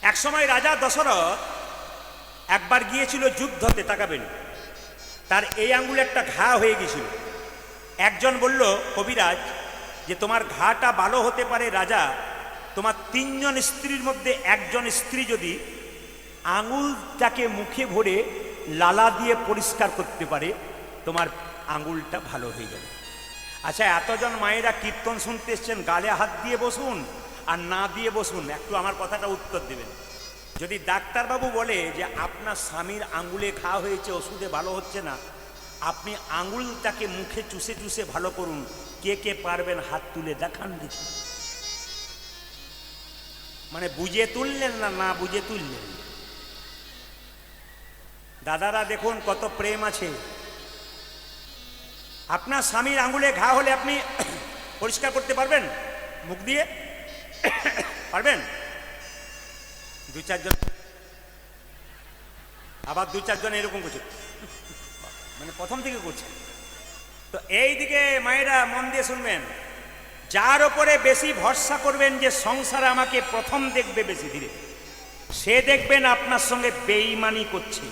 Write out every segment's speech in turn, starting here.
এক সময় রাজা দশরথ একবার গিয়েছিল যুদ্ধতে, তাকাবেন, তার এই আঙ্গুলে একটা ঘা হয়ে গেছিল। একজন বলল, কবিরাজ, যে তোমার ঘাটা ভালো হতে পারে রাজা, তোমার 3 জন স্ত্রীর মধ্যে একজন স্ত্রী যদি আঙুলটাকে মুখে ভরে লালা দিয়ে পরিষ্কার করতে পারে, তোমার আঙুলটা ভালো হয়ে যাবে। আচ্ছা, এতজন মায়েরা কীর্তন শুনতে এসছেন, গালে হাত দিয়ে বসুন আর না দিয়ে বসুন, একটু আমার কথাটা উত্তর দেবেন। যদি ডাক্তারবাবু বলে যে আপনার স্বামীর আঙুলে ঘা হয়েছে, ওষুধে ভালো হচ্ছে না, আপনি আঙুলটাকে মুখে চুষে চুষে ভালো করুন, কে কে পারবেন হাত তুলে দেখান দেখি। মানে বুঝে তুললেন না, না বুঝে তুললেন? দাদারা দেখুন কত প্রেম আছে। আপনার স্বামীর আঙুলে ঘা হলে আপনি পরিষ্কার করতে পারবেন মুখ দিয়ে? পারবেন? 2-4 জন, আবার 2-4 জন এরকম করছে, মানে প্রথম থেকে করছে। তো এই দিকে মায়েরা মন দিয়ে শুনবেন, যার ওপরে বেশি ভরসা করবেন যে সংসারে আমাকে প্রথম দেখবে বেশি ধীরে, সে দেখবেন আপনার সঙ্গে বেঈমানি করছে।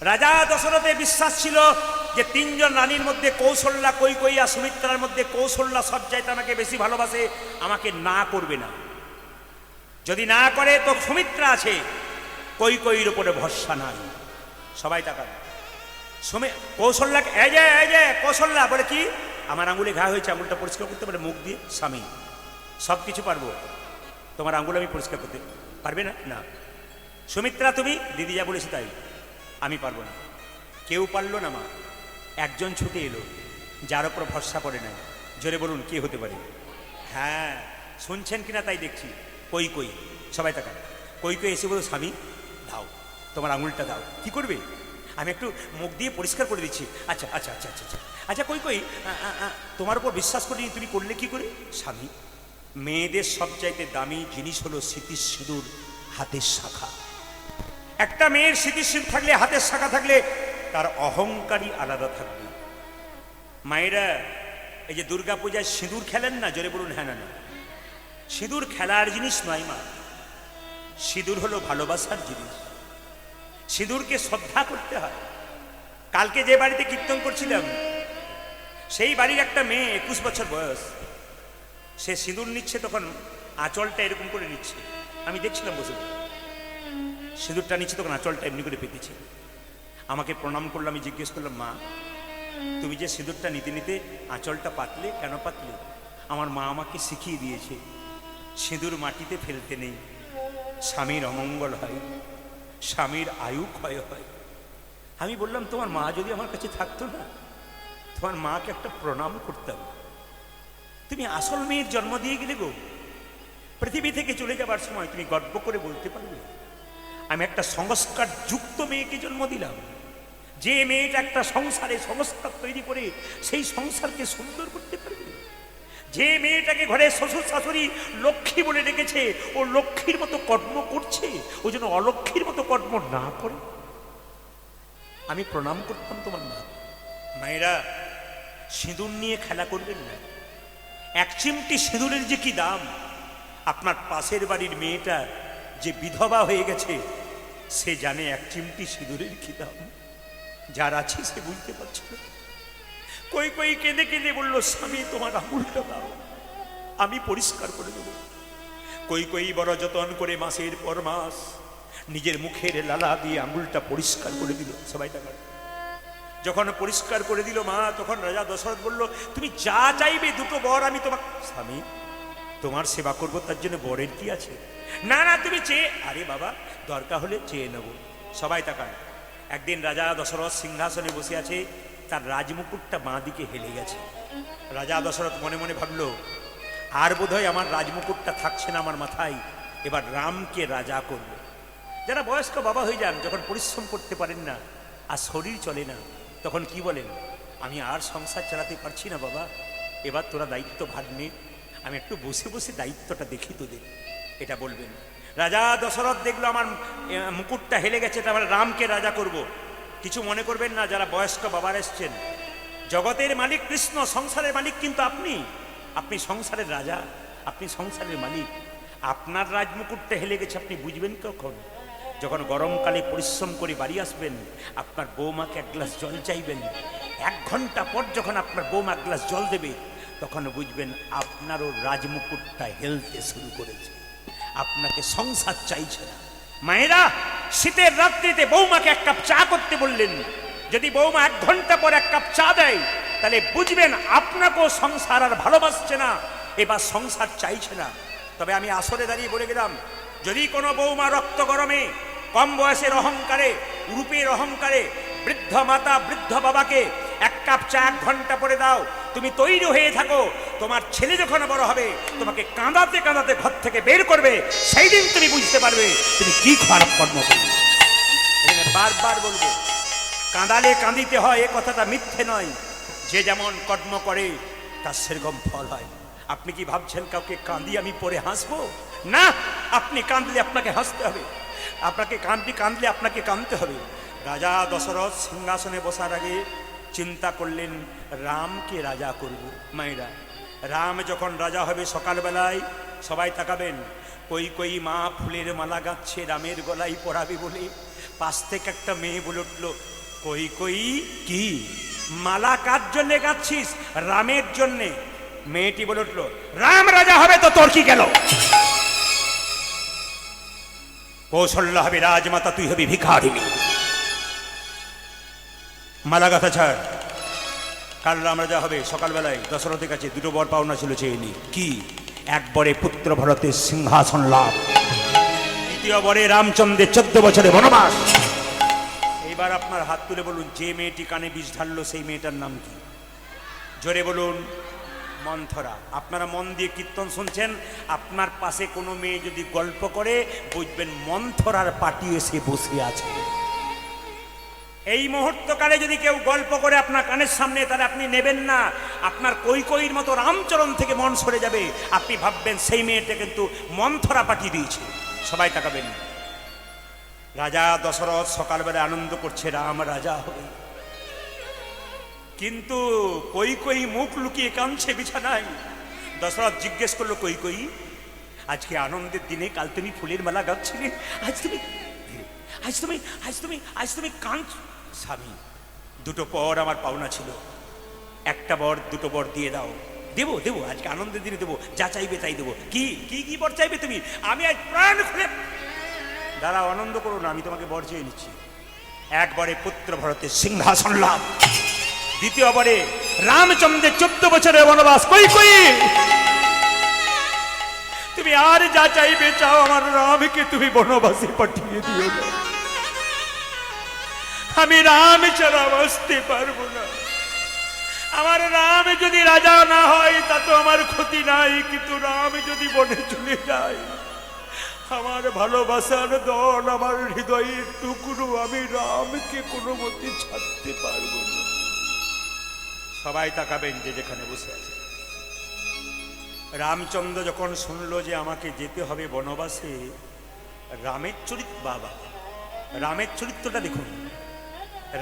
রাজা দশরথের বিশ্বাস ছিল যে 3 জন রানীর মধ্যে কৌশল্যা, কৈকেয়ী আর সুমিত্রার মধ্যে কৌশল্যা সব চাইতে আমাকে বেশি ভালোবাসে, আমাকে না করবে না। যদি না করে তো সুমিত্রা আছে, কৈকেয়ীর উপরে ভরসা নাই। সবাই তাকান, কৌশল্যা, এই যে কৌশল্যা বলে কি, আমার আঙুলে ঘা হয়েছে, আঙুলটা পরিষ্কার করতে পারে মুখ দিয়ে? স্বামী, সব কিছু পারবো, তোমার আঙুল আমি পরিষ্কার করতে পারবে না? না। সুমিত্রা, তুমি দিদি যা বলেছি তাই, আমি পারবো না। কেউ পারলো না মা। একজন ছুটে এলো, যার ওপর ভরসা করে নাই। জোরে বলুন, কে হতে পারে? হ্যাঁ, শুনছেন কিনা তাই দেখছি, কৈকেয়ী। সবাই তাকান, কৈকেয়ী এসে বলো, স্বামী দাও, তোমার আঙুলটা দাও। কি করবে? আমি একটু মুখ দিয়ে পরিষ্কার করে দিচ্ছি। আচ্ছা আচ্ছা আচ্ছা আচ্ছা আচ্ছা আচ্ছা কৈকেয়ী, তোমার উপর বিশ্বাস করিনি, তুমি করলে কি করে? স্বামী, মেয়েদের সবচাইতে দামি জিনিস হলো স্মৃতির সিঁদুর, হাতের শাখা। একটা মেয়ের স্মৃতির সিঁদুর থাকলে, হাতের শাখা থাকলে, তার অহংকারই আলাদা থাকবে। মায়েরা, এই যে দুর্গা পূজায় সিঁদুর খেলেন না, জোরে বলুন হ্যাঁ না না? সিঁদুর খেলার জিনিস নয় মা, সিঁদুর হলো ভালোবাসার জিনিস। সিঁদুরকে শ্রদ্ধা করতে হয়। কালকে যে বাড়িতে কীর্তন করছিলাম, সেই বাড়ির একটা মেয়ে 21 বছর বয়স, সে সিঁদুর নিচ্ছে, তখন আঁচলটা এরকম করে নিচ্ছে, আমি দেখছিলাম বসে। সিঁদুরটা নিচ্ছে, তখন আঁচলটা এমনি করে পেতেছে। আমাকে প্রণাম করলো, আমি জিজ্ঞেস করলাম, মা তুমি যে সিঁদুরটা নিতে নিতে আঁচলটা পাতলে, কেন পাতলে? আমার মা আমাকে শিখিয়ে দিয়েছে, সিঁদুর মাটিতে ফেলতে নেই, স্বামীর অমঙ্গল হয়, স্বামীর আয়ু ক্ষয় হয়। আমি বললাম, তোমার মা যদি আমার কাছে থাকতো না, তোমার মাকে একটা প্রণাম করতাম। তুমি আসল মেয়ের জন্ম দিয়ে গেলে গো, পৃথিবী থেকে চলে যাবার সময় তুমি গর্ব করে বলতে পারবে, আমি একটা সংস্কার যুক্ত মেয়েকে জন্ম দিলাম। যে মেয়েটা একটা সংসারে সংস্কার তৈরি করে সেই সংসারকে সুন্দর করতে পারবে। যে মেয়েটাকে ঘরে শ্বশুর শাশুড়ি লক্ষ্মী বলে ডেকেছে, ও লক্ষ্মীর মতো কর্ম করছে, ও যেন অলক্ষ্মীর মতো কর্ম না করে। আমি প্রণাম করতাম তোমার মা। মায়েরা, সিঁদুর নিয়ে খেলা করবেন না। এক চিমটি সিঁদুরের যে কি দাম! আপনার পাশের বাড়ির মেয়েটা যে বিধবা হয়ে গেছে, সে জানে এক চিমটি সিঁদুরের কি দাম। যার আছে সে বুঝতে পারছে না। কৈকেয়ী কেঁদে কেঁদে বলল, স্বামী তোমার আঙুলটা দাও, আমি পরিষ্কার করে দেব। কৈকেয়ী বড় যতন করে মাসের পর মাস নিজের মুখের লালা দিয়ে আঙুলটা পরিষ্কার করে দিল। সবাই টাকা যখন পরিষ্কার করে দিল মা, তখন রাজা দশরথ বলল, তুমি যা চাইবে 2টো বর আমি তোমার। স্বামী, তোমার সেবা করবো, তার জন্য বরের কি আছে? না না, তুমি চেয়ে, আরে বাবা দরকার হলে চেয়ে নেব। সবাই তাকান। একদিন রাজা দশরথ সিংহাসনে বসে আছে, তার রাজমুকুটটা বাঁ দিকে হেলে গেছে। রাজা দশরথ মনে মনে ভাবল, আর বোধহয় আমার রাজমুকুটটা থাকছে না আমার মাথায়, এবার রামকে রাজা করব। যারা বয়স্ক বাবা হয়ে যান, যখন পরিশ্রম করতে পারেন না আর শরীর চলে না, তখন কি বলেন, আমি আর সংসার চালাতে পারছি না বাবা, এবার তোরা দায়িত্ব ভাগ নে, আমি একটু বসে বসে দায়িত্বটা দেখি তোদের, এটা বলবেন। রাজা দশরথ দেখলো আমার মুকুটটা হেলে গেছে, তারপরে রামকে রাজা করব। কিছু মনে করবেন না যারা বয়স্ক বাবার এসছেন, জগতের মালিক কৃষ্ণ, সংসারের মালিক কিন্তু আপনি। আপনি সংসারের রাজা, আপনি সংসারের মালিক। আপনার রাজমুকুটটা হেলে গেছে, আপনি বুঝবেন কখন? যখন গরমকালে পরিশ্রম করে বাড়ি আসবেন, আপনার বৌমাকে এক গ্লাস জল চাইবেন, 1 ঘন্টা পর যখন আপনার বৌমা এক গ্লাস জল দেবে, তখন বুঝবেন আপনারও রাজমুকুটটা হেলতে শুরু করেছে, আপনাকে সংসার চাইছে না। মায়েরা, শীতের রাত্রিতে বৌমাকে 1 কাপ চা করতে বললেন, যদি বৌমা 1 ঘন্টা পর 1 কাপ চা দেয়, তাহলে বুঝবেন আপনাকেও সংসার আর ভালোবাসছে না, এবার সংসার চাইছে না। তবে আমি আসরে দাঁড়িয়ে বলে গেলাম, যদি কোনো বৌমা রক্ত গরমে, কম বয়সের অহংকারে, রূপের অহংকারে বৃদ্ধ মাতা বৃদ্ধ বাবাকে 1 কাপ চা 1 ঘন্টা পরে দাও, তুমি তৈরি হয়ে থাকো, তোমার ছেলে যখন বড় হবে তোমাকে কাঁদাতে কাঁদাতে ঘর থেকে বের করবে, সেই দিন তুমি বুঝতে পারবে তুমি কি খারাপ কর্ম করবে। বারবার বলবো, কাঁদালে কাঁদিতে হয়, এ কথাটা মিথ্যে নয়। যে যেমন কর্ম করে তার সেরকম ফল হয়। আপনি কি ভাবছেন কাউকে কাঁদিয়ে আমি পরে হাসবো? না, আপনি কাঁদলে আপনাকে হাসতে হবে, আপনাকে কাঁদলে আপনাকে কাঁদতে হবে। রাজা দশরথ সিংহাসনে বসার আগে চিন্তা করলেন রামকে রাজা করব। মায়েরা, রাম যখন রাজা হবে সকালবেলায় সবাই তাকাবেন, কই মা ফুলের মালা গাচ্ছে রামের গলায় পরাবে বলে, পাশ থেকে একটা মেয়ে বলে উঠল, কই কি মালা কার জন্যে গাচ্ছিস? রামের জন্যে। মেয়েটি বলে উঠল, রাম রাজা হবে তো তোর কি গেল? কৌশল্যা হবে রাজমাতা, তুই হবি ভিখারিণী। মালা গাথা ছাড়, কাল রাম রাজা হবে। সকালবেলায় দশরথের কাছে 2টো বর পাওনা ছিল, চেয়ে নি। কি? 1 বরে পুত্র ভরতের সিংহাসন লাভ, 2য় বরে রামচন্দ্রের 14 বছরে বনবাস। এইবার আপনার হাত তুলে বলুন, যে মেয়েটি কানে বিষ ঢাললো সেই মেয়েটার নাম কি? জোরে বলুন। মন্থরা। আপনারা মন দিয়ে কীর্তন শুনছেন, আপনার পাশে কোনো মেয়ে যদি গল্প করে বুঝবেন মন্থরার পাটি এসে বসে আছে। এই মুহূর্তকালে যদি কেউ গল্প করে আপনার কানের সামনে, তাহলে আপনি নেবেন না, আপনার কইর মতো রামচরণ থেকে মন সরে যাবে, আপনি ভাববেন সেই মেয়েটা কিন্তু মন্থরা পাঠিয়ে দিয়েছে। সবাই তাকাবেন। রাজা দশরথ সকালবেলা আনন্দ করছে, রাম রাজা হবে, কিন্তু কই মুখ লুকিয়ে কাঁদছে বিছানায়। দশরথ জিজ্ঞেস করলো, কই আজকে আনন্দের দিনে, কাল তুমি ফুলের মালা গাচ্ছিলে, আজ তুমি কাঁদছ। স্বামী, 2টো পর আমার পাওনা ছিল, 1টা বর 2টো বর দিয়ে দাও। দেবো, আজকে আনন্দের দিনে দেবো, যা চাইবে তাই দেবো। কি বর চাইবে তুমি? আমি আজ প্রাণ খুলে। দাঁড়াও, আনন্দ করো না, আমি তোমাকে বর চেয়ে নিচ্ছি। 1 বরে পুত্র ভরতের সিংহাসন লাভ, 2য় বরে রামচন্দ্রের 14 বছরের বনবাস। কই তুমি আর যা চাইবে চাও, আমার রামকে তুমি বনবাসে পাঠিয়ে দিও না। আমি রাম ছাড়া বাঁচতে পারবো না। আমার রাম যদি রাজা না হয় তা তো আমার ক্ষতি নাই, কিন্তু রাম যদি বনে চলে যায়, আমার ভালোবাসার দল, আমার হৃদয়ের টুকরো, আমি রামকে কোনো মতে ছাড়তে পারবো না। সবাই তাকাবেন যে যেখানে বসে আছে। রামচন্দ্র যখন শুনলো যে আমাকে যেতে হবে বনবাসে, রামের চরিত্রটা দেখুন।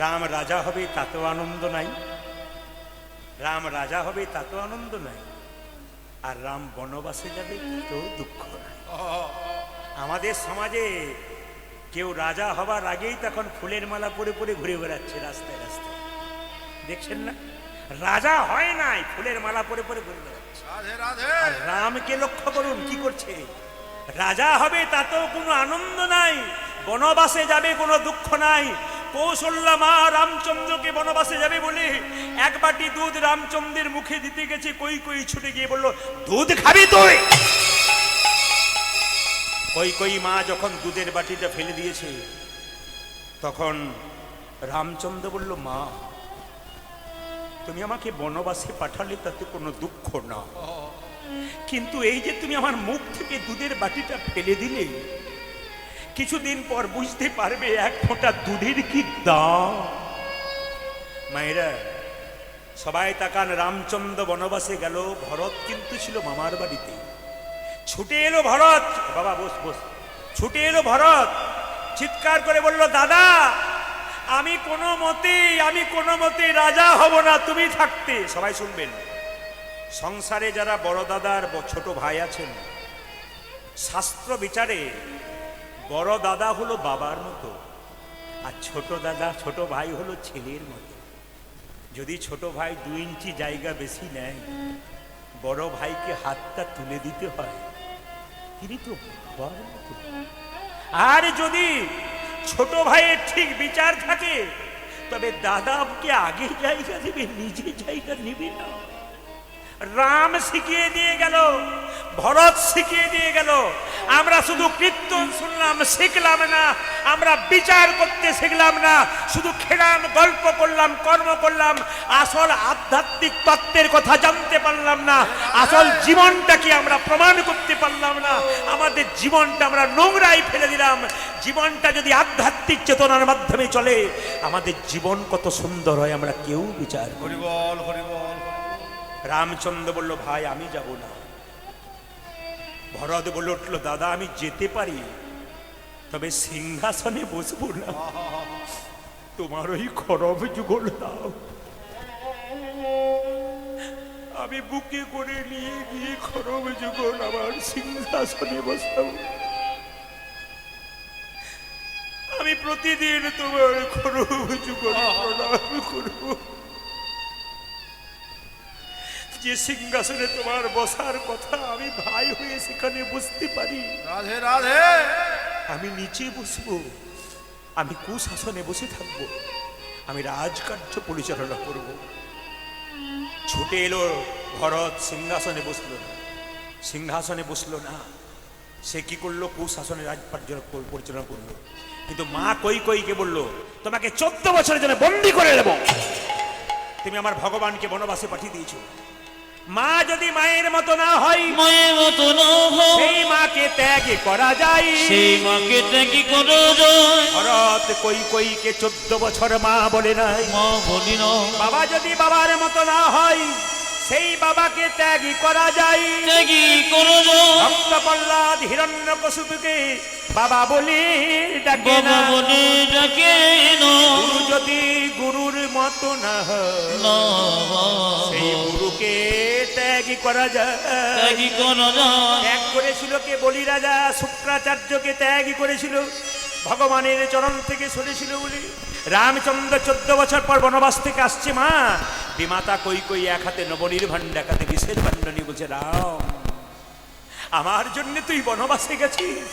রাম রাজা হবে তাতেও আনন্দ নাই, রাম রাজা হবে তাতেও আনন্দ নাই, আর রাম বনবাসে যাবে তাতেও দুঃখ নাই। আমাদের সমাজে কেউ রাজা হবার আগেই তখন ফুলের মালা পরে পরে ঘুরে বেড়াচ্ছে রাস্তায় রাস্তায়, দেখছেন না? রাজা হয় নাই, ফুলের মালা পরে পরে ঘুরে বেড়াচ্ছে। আর রামকে লক্ষ্য করুন কি করছে। রাজা হবে তাতেও কোনো আনন্দ নাই, বনবাসে যাবে কোনো দুঃখ নাই। কৌশল্যা মা রামচন্দ্রকে বনবাসে যাবে বলে 1 বাটি দুধ রামচন্দ্রের মুখে দিতে গেছে, কই ছুটে গিয়ে বলল, দুধ খাবি তুই? কই মা যখন দুধের বাটিটা ফেলে দিয়েছে, তখন রামচন্দ্র বলল, মা তুমি আমাকে বনবাসে পাঠালে তাতে কোনো দুঃখ না, কিন্তু এই যে তুমি আমার মুখ থেকে দুধের বাটিটা ফেলে দিলে, কিছুদিন পর বুঝতে পারবে 1 ফোঁটা দুধের কি দাম। মায়েরা সবাই তাকান, রামচন্দ্র বনবাসে গেল, ভরত কিন্তু ছিল মামার বাড়িতে। ছুটে এলো ভরত, বাবা বস। ছুটে এলো ভরত, চিৎকার করে বলল, দাদা আমি কোনো মতেই রাজা হব না তুমি থাকতে। সবাই শুনবেন, সংসারে যারা বড় দাদার ছোট ভাই আছেন, শাস্ত্র বিচারে বড় দাদা হলো বাবার মতো, আর ছোট দাদা ছোট ভাই হলো ছেলের মতো। যদি ছোট ভাই 2 ইঞ্চি জায়গা বেশি নেয়, বড় ভাইকে হাতটা তুলে দিতে হয়, তিনি তো বাবার মতো। আর যদি ছোট ভাইয়ের ঠিক বিচার থাকে, তবে দাদাকে আগে জায়গা দেবে, নিজে জায়গা নেবে না। রাম শিখিয়ে দিয়ে গেল, ভরত শিখিয়ে দিয়ে গেল। আমরা শুধু কীর্তন শুনলাম, শিখলাম না। আমরা বিচার করতে শিখলাম না, শুধু খেলাম, গল্প করলাম, কর্ম করলাম। আসল আধ্যাত্মিক তত্ত্বের কথা জানতে পারলাম না। আসল জীবনটাকে আমরা প্রমাণ করতে পারলাম না। আমাদের জীবনটা আমরা নোংরাই ফেলে দিলাম। জীবনটা যদি আধ্যাত্মিক চেতনার মাধ্যমে চলে, আমাদের জীবন কত সুন্দর হয় আমরা কেউ বিচার করি। হরিবল হরিবল। রামচন্দ্র বলল, ভাই আমি যাব না। ভরত বলে উঠল, দাদা আমি যেতে পারি, তবে সিংহাসনে বসবো না, তোমার ওই খরব যুগল দাও। আমি বুকে করে নিয়ে গিয়ে খরব যুগল আমার সিংহাসনে বসাবো। আমি প্রতিদিন তোমার খরব যুগল প্রণাম করবো। যে সিংহাসনে তোমার বসার কথা, আমি ভাই হয়ে সেখানে বসতে পারি। রাধে রাধে। আমি নিচে বসবো, আমি কুশাসনে বসে থাকবো, আমি রাজকার্য পরিচালনা করব। ছুটে এলো ভরত, সিংহাসনে বসলো না। সিংহাসনে বসলো না, সে কি করলো? কুশাসনে রাজকার্য পরিচালনা করলো। কিন্তু মা কৈকেয়ীকে বলল, তোমাকে 14 বছরের জন্য বন্দী করে নেব। তুমি আমার ভগবানকে বনবাসে পাঠিয়ে দিয়েছো। মা যদি মায়ের মতো না হয়, মায়ের মতো না হয়, সেই মাকে ত্যাগ করা যায়, সেই মাকে ত্যাগ করা যায়। ভরত কৈকেয়ীকে 14 বছর মা বলে নাই। মা বলি না। বাবা যদি বাবার মতো না হয়, সেই বাবাকে ত্যাগ করা যায়। ত্যাগ করা যায়। ভক্ত প্রহ্লাদ হিরণ্যকশিপুকে বাবা বলে ডাকে বাবা না। বলে ডাকে না। গুরু যদি গুরুর মতো না হয়, না, সেই গুরুকে ত্যাগ করা যায়। ত্যাগ করা যায়। ত্যাগ করেছিল কে? বলি রাজা শুক্রাচার্যকে ত্যাগ করেছিল, ভগবানের চরণ থেকে সরেছিল বলে। রামচন্দ্র 14 বছর পর বনবাস থেকে আসছে। মা বিমাতা কৈকেয়ী এক হাতে নবনীর ভাণ্ড, এক হাতে বিষের ভাণ্ড নিয়ে বলছে, রাম আমার জন্য তুই বনবাসে গেছিস।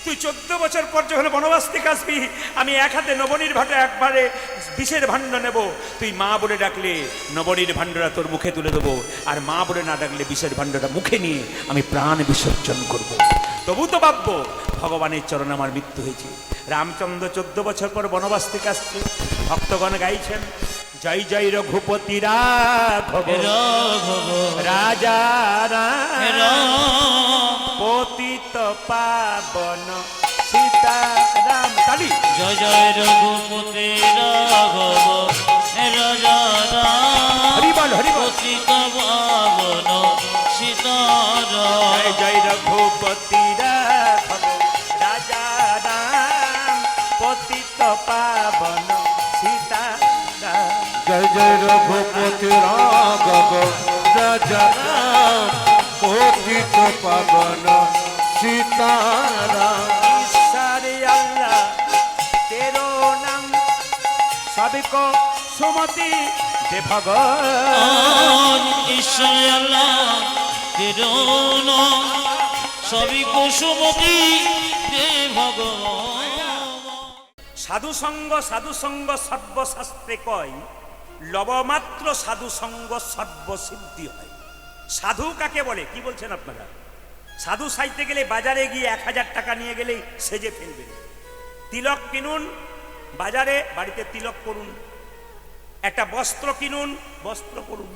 তুই 14 বছর পর যখন বনবাস থেকে আসবি, আমি এক হাতে নবনীর ভাটে একবারে বিষের ভাণ্ড নেব। তুই মা বলে ডাকলে নবনীর ভাণ্ডটা তোর মুখে তুলে দেবো, আর মা বলে না ডাকলে বিষের ভাণ্ডটা মুখে নিয়ে আমি প্রাণ বিসর্জন করব। তবু তো ভাববো ভগবানের চরণে আমার মৃত্যু হয়েছে। রামচন্দ্র 14 বছর পর বনবাস থেকে আসছে। ভক্তগণ গাইছেন, জয় জয় রঘুপতি রাঘব রাজা রাম পতিত পাবন সীতারাম। তালি। জয় জয় রঘুপতি রাঘব রাজা রাম হরিবল হরিবল। পতিত পাবন সীতারাম। জয় জয় রঘুপতি রাঘব রাজা রাম পতিত পাবন সীতারাম। জয় জয় রঘুপতি রাঘব রাজা রাম পতিত পাবন সীতারাম। ईश्वर अल्लाह तेरो नाम सबको सुमति दे भगवान। ঈশ্বর আল্লাহ তেরো নাম সবই কুসুমতি দে ভগবান। সাধু সঙ্গ সর্বশাস্ত্রে কয়, লবমাত্র সাধু সঙ্গ সর্বসিদ্ধি হয়। সাধু কাকে বলে? কি বলছেন আপনারা? সাধু সাইতে গেলে বাজারে গিয়ে 1000 টাকা নিয়ে গেলেই সেজে ফেলবেন। তিলক কিনুন বাজারে, বাড়িতে তিলক করুন। একটা বস্ত্র কিনুন, বস্ত্র করুন।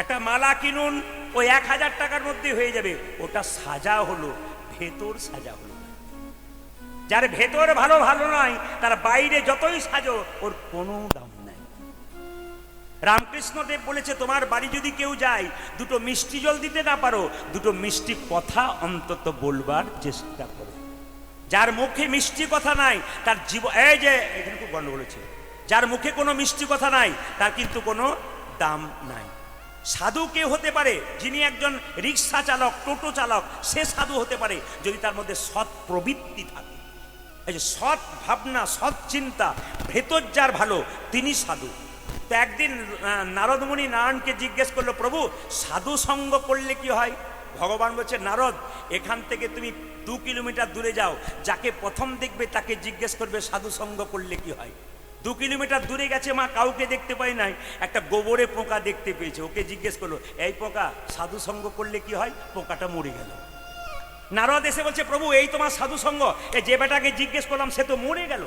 একটা মালা কিনুন, ওই 1000 টাকার মধ্যে হয়ে যাবে। ওটা সাজা হলো, ভেতর সাজা হলো না। যার ভেতর ভালো ভালো নয়, তার বাইরে যতই সাজো ওর কোনো দাম নাই। রামকৃষ্ণদেব বলেছে, তোমার বাড়ি যদি কেউ যায়, দুটো মিষ্টি জল দিতে না পারো, দুটো মিষ্টি কথা অন্তত বলবার চেষ্টা করো। যার মুখে মিষ্টি কথা নাই তার জীবন, এই যে এখানে খুব গন্ডগোল হচ্ছে, যার মুখে কোনো মিষ্টি কথা নাই তার কিন্তু কোনো দাম নাই। সাধু কে হতে পারে? যিনি একজন রিক্সা চালক, টোটো চালক, সে সাধু হতে পারে যদি তার মধ্যে সৎ প্রবৃত্তি থাকে। এই যে সৎ ভাবনা, সৎ চিন্তা, ভেতর যার ভালো, তিনি সাধু। তো একদিন নারদমুনি নারায়ণকে জিজ্ঞেস করলো, প্রভু সাধু সঙ্গ করলে কি হয়? ভগবান বলছে, নারদ এখান থেকে তুমি 2 কিলোমিটার দূরে যাও, যাকে প্রথম দেখবে তাকে জিজ্ঞেস করবে সাধু সঙ্গ করলে কি হয়। 2 কিলোমিটার দূরে গেছে, মা কাউকে দেখতে পাই নাই, একটা গোবরে পোকা দেখতে পেয়েছে, ওকে জিজ্ঞেস করলো, এই পোকা সাধু সঙ্গ করলে কি হয়? পোকাটা মরে গেল। নারদ এসে বলছে, প্রভু এই তোমার সাধু সঙ্গ, এই যে বেটাকে জিজ্ঞেস করলাম সে তো মরে গেল।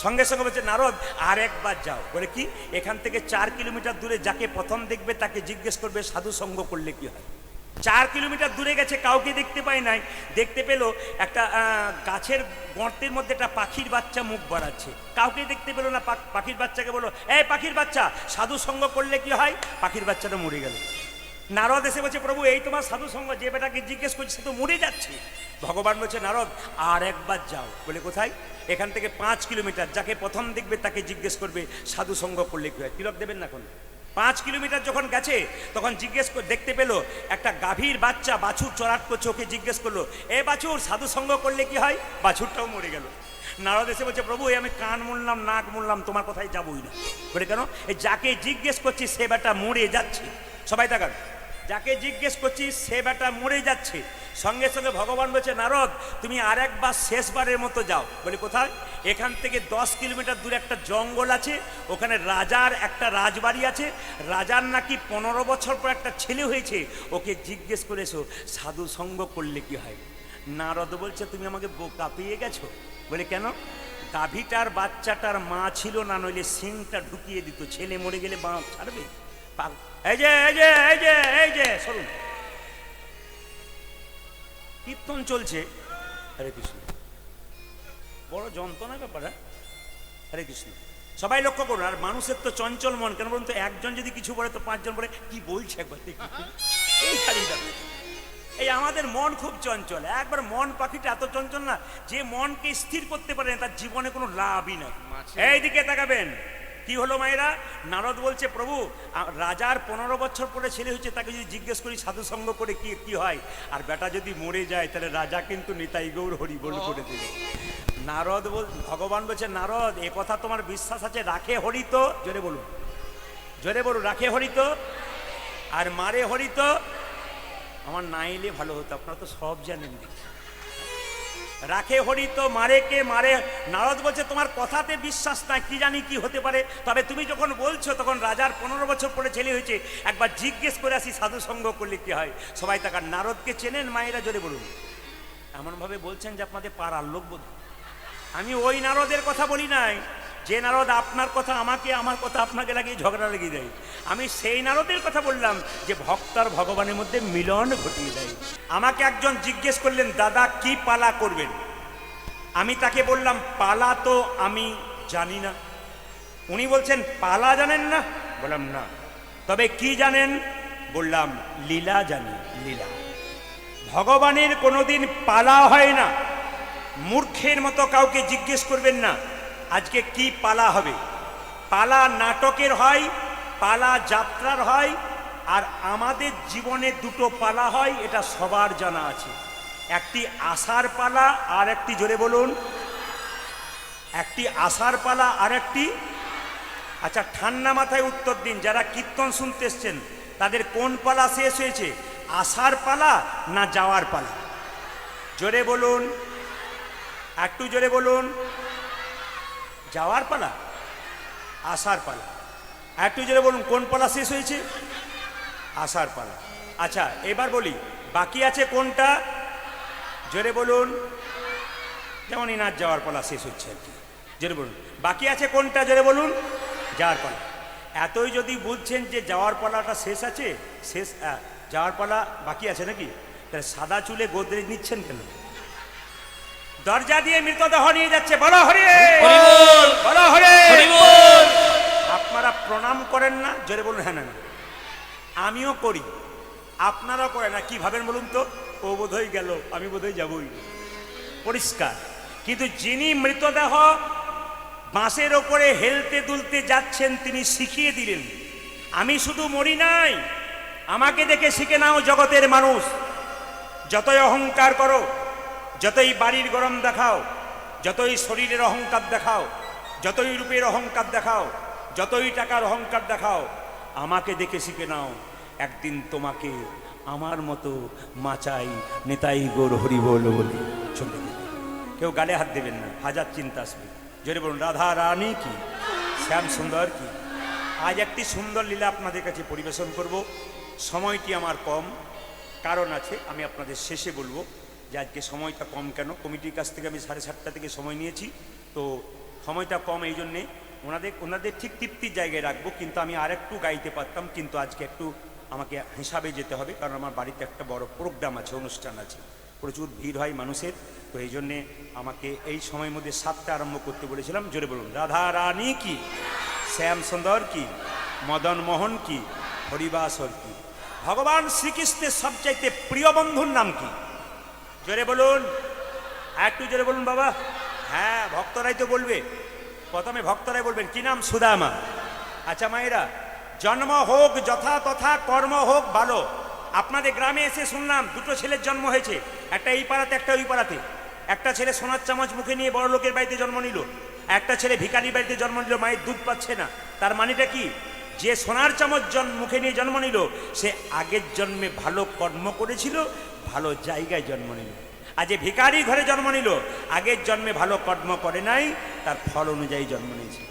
সঙ্গে সঙ্গে বলছে, নারদ আর একবার যাও। বলে কি? এখান থেকে 4 কিলোমিটার দূরে যাকে প্রথম দেখবে তাকে জিজ্ঞেস করবে সাধু সঙ্গ করলে কি হয়। 4 কিলোমিটার দূরে গেছে, কাউকে দেখতে পাই নাই, দেখতে পেল একটা গাছের গর্তের মধ্যে একটা পাখির বাচ্চা মুখ বাড়াচ্ছে, কাউকে দেখতে পেল না। পাখির বাচ্চাকে বলো, এই পাখির বাচ্চা সাধু সঙ্গ করলে কি হয়? পাখির বাচ্চাটা মরে গেল। নারদ এসে বলছে, প্রভু এই তোমার সাধু সঙ্গ, যে বেটাকে জিজ্ঞেস করছি সে তো মরে যাচ্ছে। ভগবান বলছে, নারদ আর একবার যাও। বলে কোথায়? এখান থেকে 5 কিলোমিটার, যাকে প্রথম দেখবে তাকে জিজ্ঞেস করবে সাধু সঙ্গ করলে কি হয়। তিলক দেবেন না এখন। 5 কিলোমিটার যখন গেছে তখন দেখতে পেল একটা গাভীর বাচ্চা বাছুর চড়াট করছে, ওকে জিজ্ঞেস করলো, এ বাছুর সাধু সঙ্গ করলে কি হয়? বাছুরটাও মরে গেল। নারদ এসে বলছে, প্রভু আমি কান মুড়লাম, নাক মুড়লাম, তোমার কথাই যাবই না। বলে কেন? এই যাকে জিজ্ঞেস করছি সে বেটা মরে যাচ্ছে। সবাই তাকান, যাকে জিজ্ঞেস করছি সে বেটা মরে যাচ্ছে। সঙ্গে সঙ্গে ভগবান বলছে, নারদ তুমি আরেকবার শেষবারের মতো যাও। বলে কোথায়? এখান থেকে 10 কিলোমিটার দূরে একটা জঙ্গল আছে, ওখানে রাজার একটা রাজবাড়ি আছে, রাজার নাকি 15 বছর পর একটা ছেলে হয়েছে, ওকে জিজ্ঞেস করেছো সাধু সঙ্গ করলে কি হয়। নারদ বলছে, তুমি আমাকে বোকা পেয়ে গেছো। বলে কেন? গাভীটার বাচ্চাটার মা ছিল না, নইলে সিংটা ঢুকিয়ে দিত, ছেলে মরে গেলে বাঁ ছাড়বে? এই যে এই যে এই যে এই যে শুনুন, কীর্তন চলছে, হরে কৃষ্ণ, বড় যন্ত্রণার ব্যাপার। হরে কৃষ্ণ, সবাই লক্ষ্য করুন। আর মানুষের তো চঞ্চল মন, কেন বলুন তো? একজন যদি কিছু বলে তো 5 জন বলে কি বলছে একবার দেখি। এই খালিটা, এই আমাদের মন খুব চঞ্চল। একবার মন পাখিটা এত চঞ্চল না, যে মনকে স্থির করতে পারে না তার জীবনে কোনো লাভই না। এইদিকে তাকাবেন, কি হলো মায়েরা? নারদ বলছে, প্রভু রাজার 15 বছর পরে ছেলে হয়েছে, তাকে যদি জিজ্ঞেস করি সাধু সঙ্গ করে কি কি হয়, আর বেটা যদি মরে যায় তাহলে রাজা কিন্তু নিতাই গৌর হরি বল করে দেবে। নারদ ভগবান বলছে, নারদ এ কথা তোমার বিশ্বাস আছে? রাখে হরি তো, জোরে বলুন, জোরে বলুন, রাখে হরি তো আর মারে হরি তো। আমার না এলে ভালো হতো, আপনারা তো সব জানেন। রাখে হরি তো, মারে কে? মারে। নারদ বলছে, তোমার কথাতে বিশ্বাস নাই, কি জানি কি হতে পারে, তবে তুমি যখন বলছো তখন রাজার 15 বছর পরে ছেলে হয়েছে, একবার জিজ্ঞেস করে আসি সাধু সঙ্গ করলে কি হয়। সবাই তাকান। নারদকে চেনেন মায়েরা? জোরে বলুন। এমনভাবে বলছেন যে আপনাদের পাড়ার লোক বোধ। আমি ওই নারদের কথা বলি নাই, যে নারদ আপনার কথা আমাকে, আমার কথা আপনাকে লাগিয়ে ঝগড়া লাগিয়ে দেয়। আমি সেই নারদের কথা বললাম যে ভক্ত আর ভগবানের মধ্যে মিলন ঘটিয়ে দেয়। আমাকে একজন জিজ্ঞেস করলেন, দাদা কি পালা করবেন? আমি তাকে বললাম, পালা তো আমি জানি না। উনি বলছেন, পালা জানেন না? বললাম না। তবে কি জানেন? বললাম, লীলা জানি, লীলা। ভগবানের কোনোদিন পালা হয় না। মূর্খের মতো কাউকে জিজ্ঞেস করবেন না আজকে কি পালা হবে। পালা নাটকের হয়, পালা যাত্রার হয়, আর আমাদের জীবনে দুটো পালা হয়, এটা সবার জানা আছে। একটি আষাঢ় পালা আর একটি, জোরে বলুন, একটি আষাঢ় পালা আর একটি। আচ্ছা ঠান্ডা মাথায় উত্তর দিন, যারা কীর্তন শুনতে এসছেন তাদের কোন পালা শেষ হয়েছে? আষাঢ় পালা না যাওয়ার পালা? জোরে বলুন, একটু জোরে বলুন। যাওয়ার পালা, আষাঢ় পালা। একটু জোরে বলুন, কোন পালা শেষ হয়েছে? আষাঢ় পালা। আচ্ছা এবার বলি, বাকি আছে কোনটা? জোরে বলুন। যেমন ইনার যাওয়ার পালা শেষ হচ্ছে আর কি, জোরে বলুন। বাকি আছে কোনটা? জোরে বলুন। যাওয়ার পালা। এতই যদি বলছেন যে যাওয়ার পালাটা শেষ আছে, শেষ যাওয়ার পালা বাকি আছে নাকি, তাহলে সাদা চুলে গোদরেজ নিচ্ছেন কেন? দরজা দিয়ে মৃতদেহ নিয়ে যাচ্ছে, বলো হরি বল, বলো হরি বল। আপনারা প্রণাম করেন না? জোরে বলুন। হ্যাঁ না, আমিও করি, আপনারাও করেন না। কি ভাবেন বলুন তো? ও বোধহয় গেল, আমি বোধহয় যাবই, পরিষ্কার। কিন্তু যিনি মৃতদেহ বাঁশের ওপরে হেলতে দুলতে যাচ্ছেন তিনি শিখিয়ে দিলেন আমি শুধু মরি নাই, আমাকে দেখে শিখে নাও জগতের মানুষ। যতই অহংকার করো, যতই বাড়ির গরম দেখাও, যতই শরীরের অহংকার দেখাও, যতই রূপের অহংকার দেখাও, যতই টাকার অহংকার দেখাও, আমাকে দেখে শিখে নাও। একদিন তোমাকে আমার মতো মাচাই নেতাই গোর হরি বল বলে চলে যাবে। কেউ গালে হাত দেবেন না, হাজার চিন্তা আসবে। জোরে বলুন রাধা রানী কি, শ্যাম সুন্দর কি। আজ একটি সুন্দর লীলা আপনাদের কাছে পরিবেশন করব। সময়টি আমার কম, কারণ আছে, আমি আপনাদের শেষে বলবো যে আজকে সময়টা কম কেন। কমিটির কাছ থেকে আমি 7:30 থেকে সময় নিয়েছি, তো সময়টা কম এই জন্যে ওনাদের ঠিক তৃপ্তির জায়গায় রাখবো। কিন্তু আমি আর একটু গাইতে পারতাম, কিন্তু আজকে একটু আমাকে হিসাবে যেতে হবে, কারণ আমার বাড়িতে একটা বড় প্রোগ্রাম আছে, অনুষ্ঠান আছে, প্রচুর ভিড় হয় মানুষের। তো এই জন্যে আমাকে এই সময়ের মধ্যে 7টা আরম্ভ করতে বলেছিলাম। জোরে বলুন রাধা রানী কি, শ্যাম সুন্দর কি, মদন মোহন কি, হরিবাসর কি। ভগবান শ্রীকৃষ্ণের সবচাইতে প্রিয় বন্ধুর নাম কি? জোরে বলুন, একটু জোরে বলুন বাবা। হ্যাঁ, ভক্তরাই তো বলবে, প্রথমে ভক্তরাই বলবেন। কি নাম? সুদামা। আচ্ছা মায়েরা, জন্ম হোক যথা তথা, কর্ম হোক ভালো। আপনাদের গ্রামে এসে শুনলাম 2টো ছেলের জন্ম হয়েছে, একটা এই পাড়াতে একটা ওই পাড়াতে। একটা ছেলে সোনার চামচ মুখে নিয়ে বড় লোকের বাড়িতে জন্ম নিল, একটা ছেলে ভিখারির বাড়িতে জন্ম নিল, মায়ের দুধ পাচ্ছে না। তার মানেটা কি? যে সোনার চামচ মুখে নিয়ে জন্ম নিল, সে আগের জন্মে ভালো কর্ম করেছিল, ভালো জায়গায় জন্ম নিল। আর যে ভিখারি ঘরে জন্ম নিল, আগের জন্মে ভালো কর্ম করে নাই, তার ফল অনুযায়ী জন্ম নিয়েছে।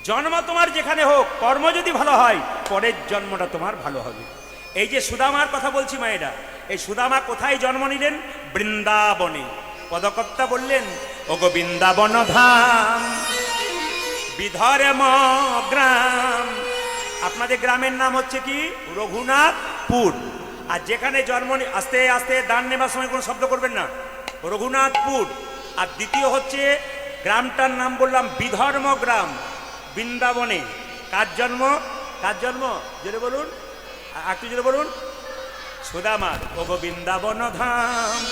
জন্ম তোমার যেখানে হোক, কর্ম যদি ভালো হয়, পরের জন্মটা তোমার ভালো হবে। এই যে সুদামার কথা বলছি মায়েরা, এই সুদামা কোথায় জন্ম নিলেন? বৃন্দাবনে। পদকর্তা বললেন, ওগো বৃন্দাবন ধাম বিধর্ম গ্রাম। আপনাদের গ্রামের নাম হচ্ছে কি? রঘুনাথপুর। আর যেখানে জন্ম, আস্তে আস্তে দান নেবার সময় কোনো শব্দ করবেন না, রঘুনাথপুর। আর দ্বিতীয় হচ্ছে গ্রামটার নাম বললাম বিধর্ম গ্রাম, বৃন্দাবনে। কার জন্ম? কার জন্ম? জোরে বলুন, একটু জোরে বলুন। সুদামার। ওগো বৃন্দাবন ধাম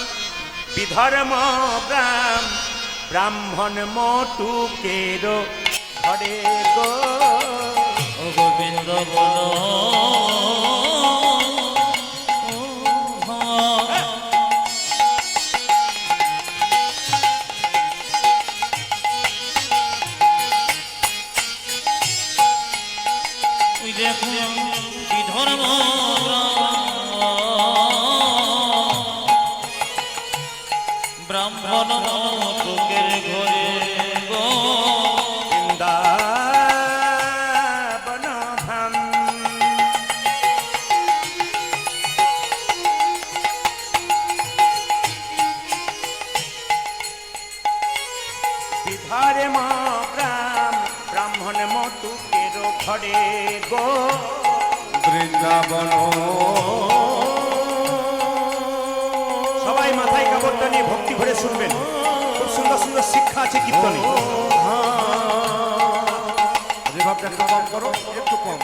বিধর্ম গ্রাম, ব্রাহ্মণ মটুকের ঘরে গো। ও গোবিন্দ বলো দেখুন কি ধর্ম ব্রাহ্মণ মটুকের ঘরে গো। বৃন্দাবন ধাম বিধর্ম গ্রাম, ব্রাহ্মণ মটুকের ঘরে গো। বৃন্দাবন। সবাই মাথায় কাপড়টা নিয়ে ভক্তি ভরে শুনবেন, খুব সুন্দর সুন্দর শিক্ষা আছে কীর্তনে। রিভাবটা একটু কম করো, একটু কম।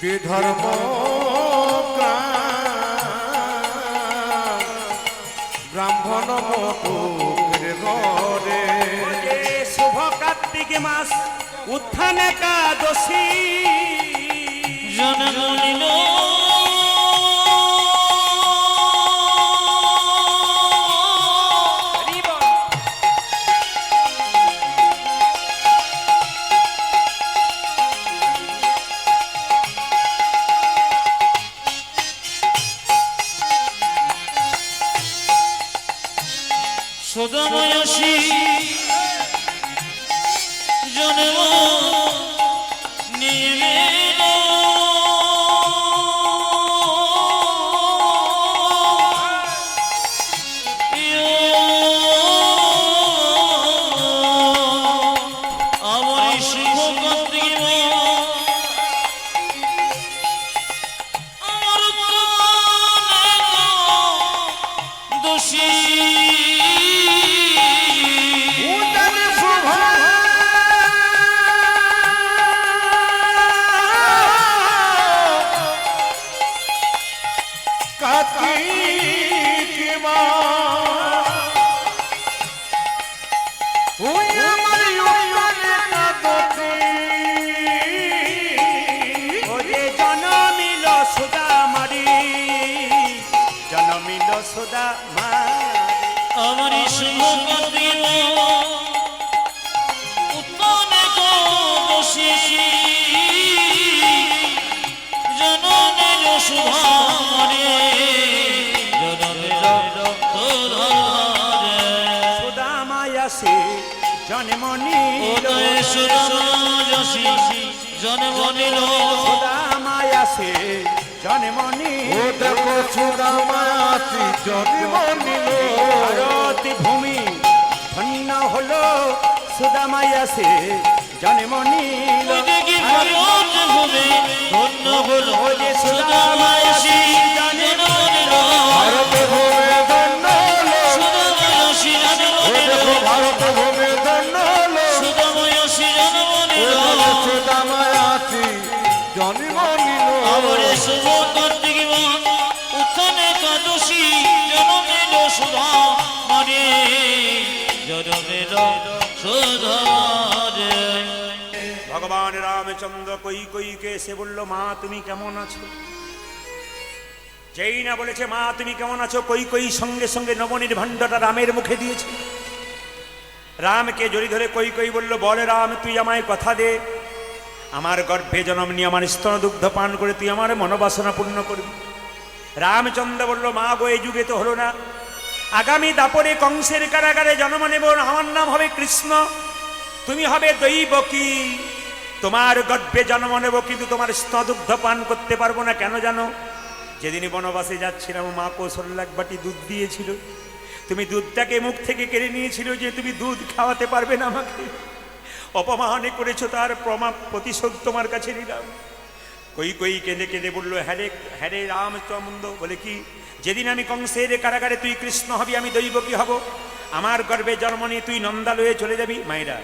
বিধর্ম ব্রাহ্মণ মটুকের ঘরে। শুভ কার্তিক মাস, উত্থান একাদশী, জন্ম নিল সদময়সী জন্ম নিয়ে আমার শুভ কার্তিক আমার দোষী থাকিব উত্তনে দোষী জননের শুভারে জননের সুধারে সুদামায়াসে জন্ম নিল উদয় সুদামায়াসি জন্ম নিল সুদামায়াসে জন্ম ও নিল দেখো সুদামায়াসি জন্ম নিল ভারতী ভূমি ধন্য হলো সুদামায়াসে জন্ম নিল ওই দেখি ভারত ভূমি ধন্য হলো ও যে সুদামায়াসি জন্ম নিল ভারত ভূমি ধন্য হলো সুদামায়াসি জন্ম ও নিল দেখো ভারত ভূমি ধন্য হলো সুদামায়াসি জন্ম ও নিল দেখো সুদামায়াসি জন্ম নিল আমরে শুভ কার্তিক মাস উত্থানে একাদশী জন্ম নিল সুধা মারে জন্ম নিল সুধা রে ভগবান রামচন্দ্র কৈকেয়ীকে এসে বলল মা তুমি কেমন আছো যেই না বলেছে মা তুমি কেমন আছো কৈকেয়ী সঙ্গে সঙ্গে নবনীর ভাণ্ডটা রামের মুখে দিয়েছে রামকে জড়ি ধরে কৈকেয়ী বলল বলে রাম তুই আমায় কথা দে আমার গর্ভে জন্ম নিয়ে আমার স্তন দুগ্ধ পান করে তুই আমার মনোবাসনা পূর্ণ করবি রামচন্দ্র বলল মা গো এই যুগে তো হলো না আগামী দাপরে কংসের কারাগারে জন্ম নেব আমার নাম হবে কৃষ্ণ তুমি হবে দৈবকী তোমার গর্ভে জন্ম নেব কিন্তু তোমার স্তদুগ্ধ পান করতে পারবো না কেন জানো যেদিন বনবাসে যাচ্ছিলাম মা কৌশল্যা এক বাটি দুধ দিয়েছিল তুমি দুধটাকে মুখ থেকে কেড়ে নিয়েছিল যে তুমি দুধ খাওয়াতে পারবে না আমাকে অপমানে করেছো তার প্রতিশোধ তোমার কাছে নিলাম কৈকেয়ী কেঁদে কেঁদে বললো হ্যাঁ রে রামচন্দ্র বলে কি যেদিন আমি কংসের কারাগারে তুই কৃষ্ণ হবি আমি দৈবকী হব আমার গর্ভে জন্ম নিয়ে তুই নন্দালয়ে চলে যাবি মায়েরা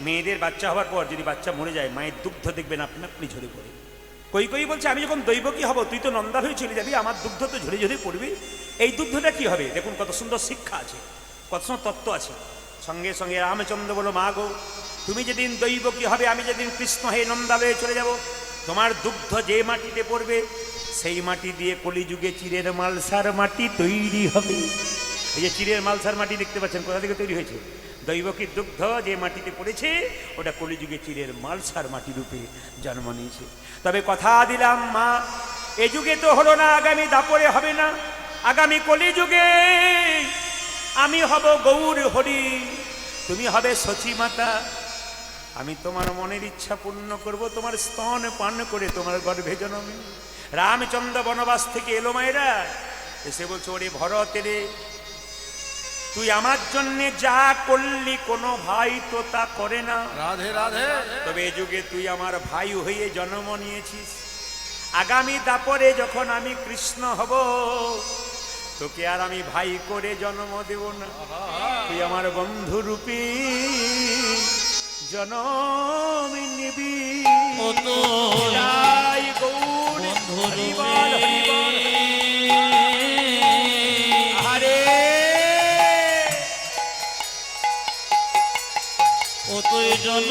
মেয়েদের বাচ্চা হওয়ার পর যদি বাচ্চা মরে যায় মায়ের দুগ্ধ দেখবেন আপনি আপনি ঝরে পড়ে কৈকেয়ী বলছে আমি যখন দৈবকী হব তুই তো নন্দালয়ে চলে যাবি আমার দুগ্ধ তো ঝরে ঝরে পড়বি এই দুগ্ধটা কি হবে দেখুন কত সুন্দর শিক্ষা আছে কত সুন্দর তত্ত্ব আছে সঙ্গে সঙ্গে রামচন্দ্র বলো মা গো তুমি যেদিন দৈবকী হবে আমি যেদিন কৃষ্ণ হয়ে নন্দালয়ে চলে যাব তোমার দুগ্ধ যে মাটিতে পড়বে সেই মাটি দিয়ে কলিযুগে চিরের মালসার মাটি তৈরি হবে এই যে চিরের মালসার মাটি দেখতে পাচ্ছেন কোথা থেকে তৈরি হয়েছে দৈবকীর দুগ্ধ যে মাটিতে পড়েছে ওটা কলিযুগে চিরের মালসার মাটি রূপে জন্ম নিয়েছে তবে কথা দিলাম মা এ যুগে তো হলো না আগামী দাপরে হবে না আগামী কলিযুগে আমি হব গৌর হরি তুমি হবে সচী মাতা আমি তোমার মনের ইচ্ছা পূর্ণ করব তোমার স্তন পান করে তোমার গর্ভে জন্মে রামচন্দ্র বনবাস থেকে এলো মায়েরা এসে বলছো ওরে ভরত রে তুই আমার জন্য যা করলি কোনো ভাই তো তা করে না রাধে রাধে তবে এ যুগে তুই আমার ভাই হয়ে জন্ম নিয়েছিস আগামী দাপরে যখন আমি কৃষ্ণ হব তোকে আর আমি ভাই করে জন্ম দেব না তুই আমার বন্ধু রূপী জনম নিবি ও তো জয় গৌর বন্ধু হরি বল, হরি বল। আরে ও তো জন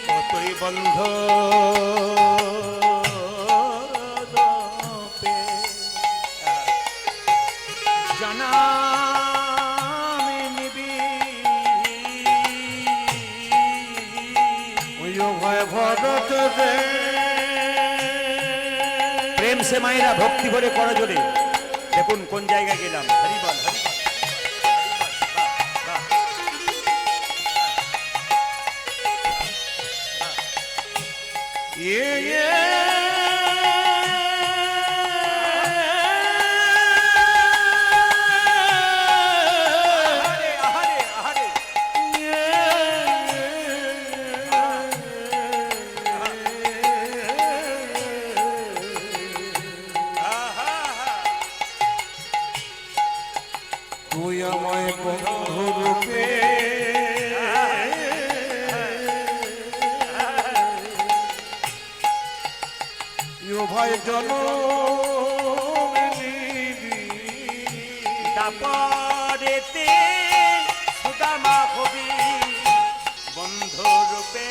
কতই বন্ধ জনম নিবি ওই ভয় ভরত রে প্রেম সে মায়েরা ভক্তি ভরে করো জোরে দেখুন কোন জায়গায় গেলাম হরিবল হরিবল আহারে আহারে আহারে তুই আমায় বন্ধু রূপে ভাই জন তাপরেতে সুদামা হবি বন্ধু রূপে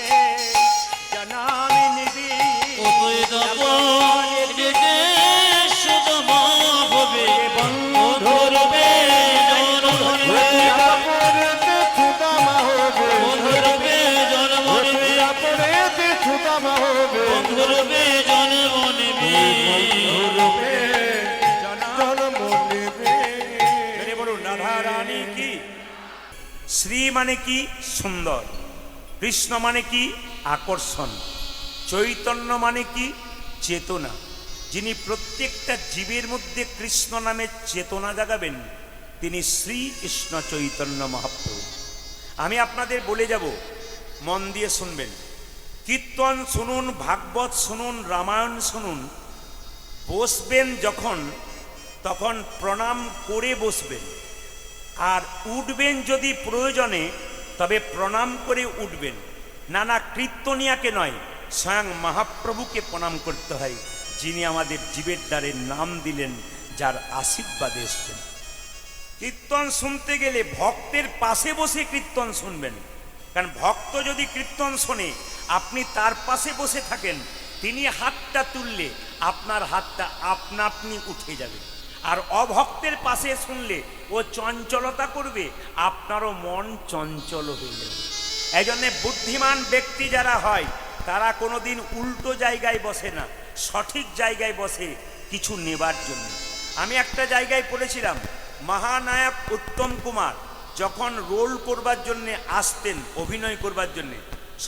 ক্ষমা হবে বন্ধুরূপে জন্ম নেবে বন্ধুরূপে জন্ম নেবে। জোরে বলুন রাধা রানী কি। শ্রী মানে কি সুন্দর, কৃষ্ণ মানে কি আকর্ষণ, চৈতন্য মানে কি চেতনা। যিনি প্রত্যেকটা জীবের মধ্যে কৃষ্ণ নামে চেতনা জাগাবেন তিনি শ্রীকৃষ্ণ চৈতন্য মহাপ্রভু। আমি আপনাদের বলে যাব, মন দিয়ে শুনবেন। কীর্তন শুনুন, ভাগবত শুনুন, রামায়ণ শুনুন। বসবেন যখন তখন প্রণাম করে বসবেন, আর উঠবেন যদি প্রয়োজনে তবে প্রণাম করে উঠবেন। নানা কীর্তনিয়াকে নয়, স্বয়ং মহাপ্রভুকে প্রণাম করতে হয়, যিনি আমাদের জীবের দ্বারে নাম দিলেন, যার আশীর্বাদে এসছেন। কীর্তন শুনতে গেলে ভক্তের পাশে বসে কীর্তন শুনবেন, কারণ ভক্ত যদি কীর্তন শোনে আপনি তার পাশে বসে থাকেন, তিনি হাতটা তুললে আপনার হাতটা আপনা আপনি উঠে যাবে। আর অভক্তের পাশে শুনলে ও চঞ্চলতা করবে, আপনারও মন চঞ্চল হয়ে যাবে। এই জন্যে বুদ্ধিমান ব্যক্তি যারা হয় তারা কোনোদিন উল্টো জায়গায় বসে না, সঠিক জায়গায় বসে কিছু নেবার জন্য। আমি একটা জায়গায় পড়েছিলাম, মহানায়ক উত্তম কুমার যখন রোল করবার জন্যে আসতেন, অভিনয় করবার জন্যে,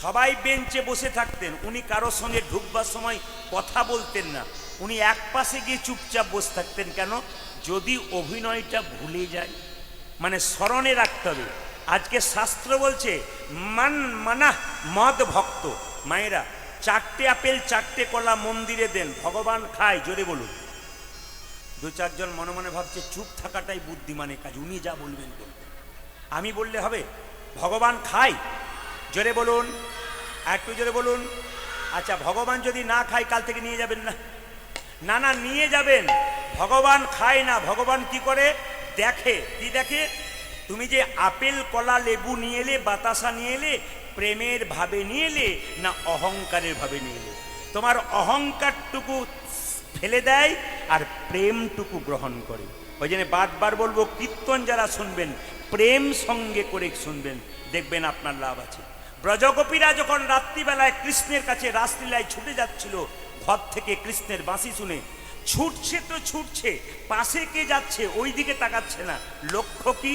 সবাই বেঞ্চে বসে থাকতেন, উনি কারোর সঙ্গে ঢুকবার সময় কথা বলতেন না, উনি এক পাশে গিয়ে চুপচাপ বসে থাকতেন। কেন? যদি অভিনয়টা ভুলে যায়, মানে স্মরণে রাখতে হবে। আজকে শাস্ত্র বলছে মানা মদ ভক্ত। মায়েরা, 4টে আপেল 4টে কলা মন্দিরে দেন, ভগবান খায়। জোরে বলুন। দু চারজন মনে মনে ভাবছে চুপ থাকাটাই বুদ্ধিমানের কাজ, উনি যা বলবেন বলবেন, আমি বললে হবে? ভগবান খায়? জোরে বলুন, একটু জোরে বলুন। আচ্ছা, ভগবান যদি না খায় কাল থেকে নিয়ে যাবেন না? না না, নিয়ে যাবেন। ভগবান খায় না, ভগবান কি করে দেখে। কি দেখে? তুমি যে আপেল কলা লেবু নিয়ে এলে, বাতাসা নিয়ে এলে, প্রেমের ভাবে নিয়ে এলে না অহংকারের ভাবে নিয়ে এলে? তোমার অহংকারটুকু ফেলে দেয় আর প্রেমটুকু গ্রহণ করে। ওই জন্য বারবার বলবো, কীর্তন যারা শুনবেন প্রেম সঙ্গে করে শুনবেন, দেখবেন আপনার লাভ আছে। ব্রজগোপীরা যখন রাত্রিবেলায় কৃষ্ণের কাছে রাসলীলায় ছুটে যাচ্ছিল, ঘর থেকে কৃষ্ণের বাঁশি শুনে ছুটছে তো ছুটছে, পাশে কে যাচ্ছে ওই দিকে তাকাচ্ছে না। লক্ষ্য কি?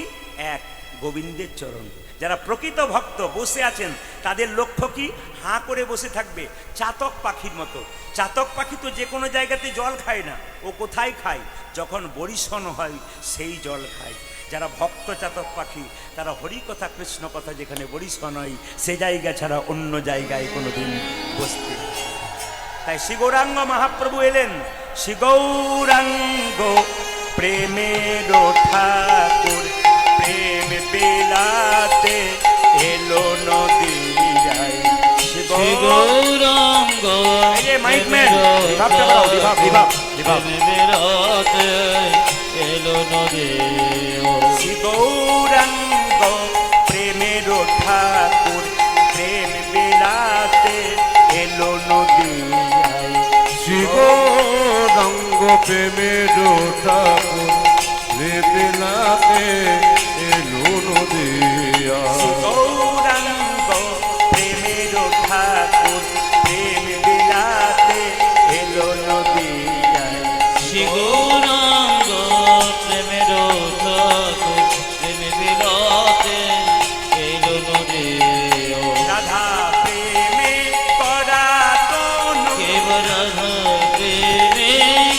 এক, গোবিন্দের চরণ। যারা প্রকৃত ভক্ত বসে আছেন তাদের লক্ষ্য কি? হাঁ করে বসে থাকবে, চাতক পাখির মতো। চাতক পাখি তো যে কোনো জায়গাতে জল খায় না, ও কোথায় খায়? যখন বরিশন হয় সেই জল খায়। যারা ভক্ত চাতক পাখি তারা হরি কথা কৃষ্ণ কথা যেখানে বরিশন হয় সে জায়গা ছাড়া অন্য জায়গায় কোনোদিন বসতে। তাই শ্রী গৌরাঙ্গ মহাপ্রভু এলেন। শ্রী গৌরাঙ্গ প্রেমের ঠাকুর, প্রেম বেলাতে এলো নদীয়ায়। শ্রী গৌরাঙ্গ মাইকম্যান বেরাতে এলো নদী। শ্রী গৌরাঙ্গ প্রেমের ঠাকুর, প্রেম বেলাতে এলো নদীয়ায়। শিবরঙ্গ প্রেমের ঠাকুর রেবেলাতে এলো নদিয়া। গৌরাঙ্গ প্রেমের ঠাকুর, প্রেম বিলাতে এলো নদীয়ায়। শ্রী গৌরাঙ্গ প্রেমের ঠাকুর, প্রেম বিলাতে এলো নদী। রাধা প্রেমে করা তনু, কেবল রাধা প্রেমে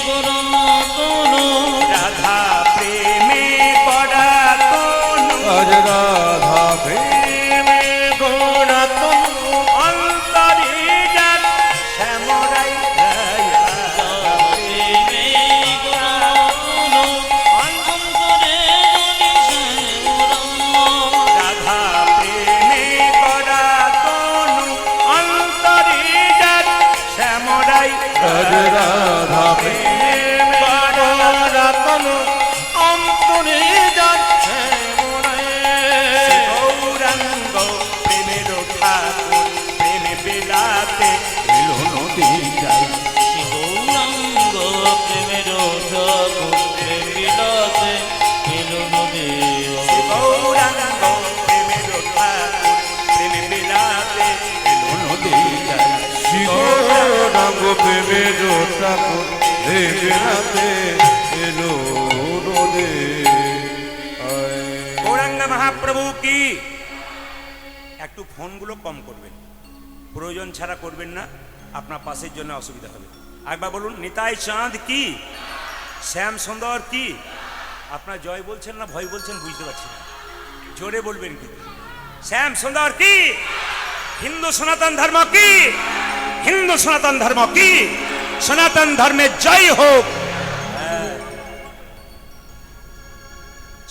গৌরাতনু। রাধা প্রেমে করা তনু, আজ রাধা প্রেমে গোড়া তনু অন্তরে যার শ্যামরাই প্রেমে গৌরাতনু, অন্তরে রাধা প্রেমে করা তনু, অন্তরে যার শ্যামরাই। আজ রাধা প্রেমে গোড়া তনু অন্তরে যাচ্ছে মোরে। গৌরাঙ্গ প্রেমের ঠাকুর, প্রেম বিলাতে এলো নদীয়ায়। শ্রী গৌরাঙ্গ প্রেমের ঠাকুর, প্রেম বিলাতে এলো নদী। গৌরাঙ্গ প্রেমের ঠাকুর, প্রেম বিলাতে এলো নদীয়ায়। শ্রী গো প্রেমের ঠাকুর দেবে রাতে এলো রোদে গৌরাঙ্গ মহাপ্রভু কি। একটু ফোনগুলো কম করবেন, প্রয়োজন ছাড়া করবেন না, আপনার পাশের জন্য অসুবিধা হবে। একবার বলুন নিতাই চাঁদ কি, শ্যাম সুন্দর কি। আপনার জয় বলছেন না ভয় বলছেন বুঝতে পারছি না, জোরে বলবেন কি। শ্যাম সুন্দর কি, হিন্দু সনাতন ধর্ম কি, হিন্দু সনাতন ধর্ম কি, সনাতন ধর্মের জয় হোক,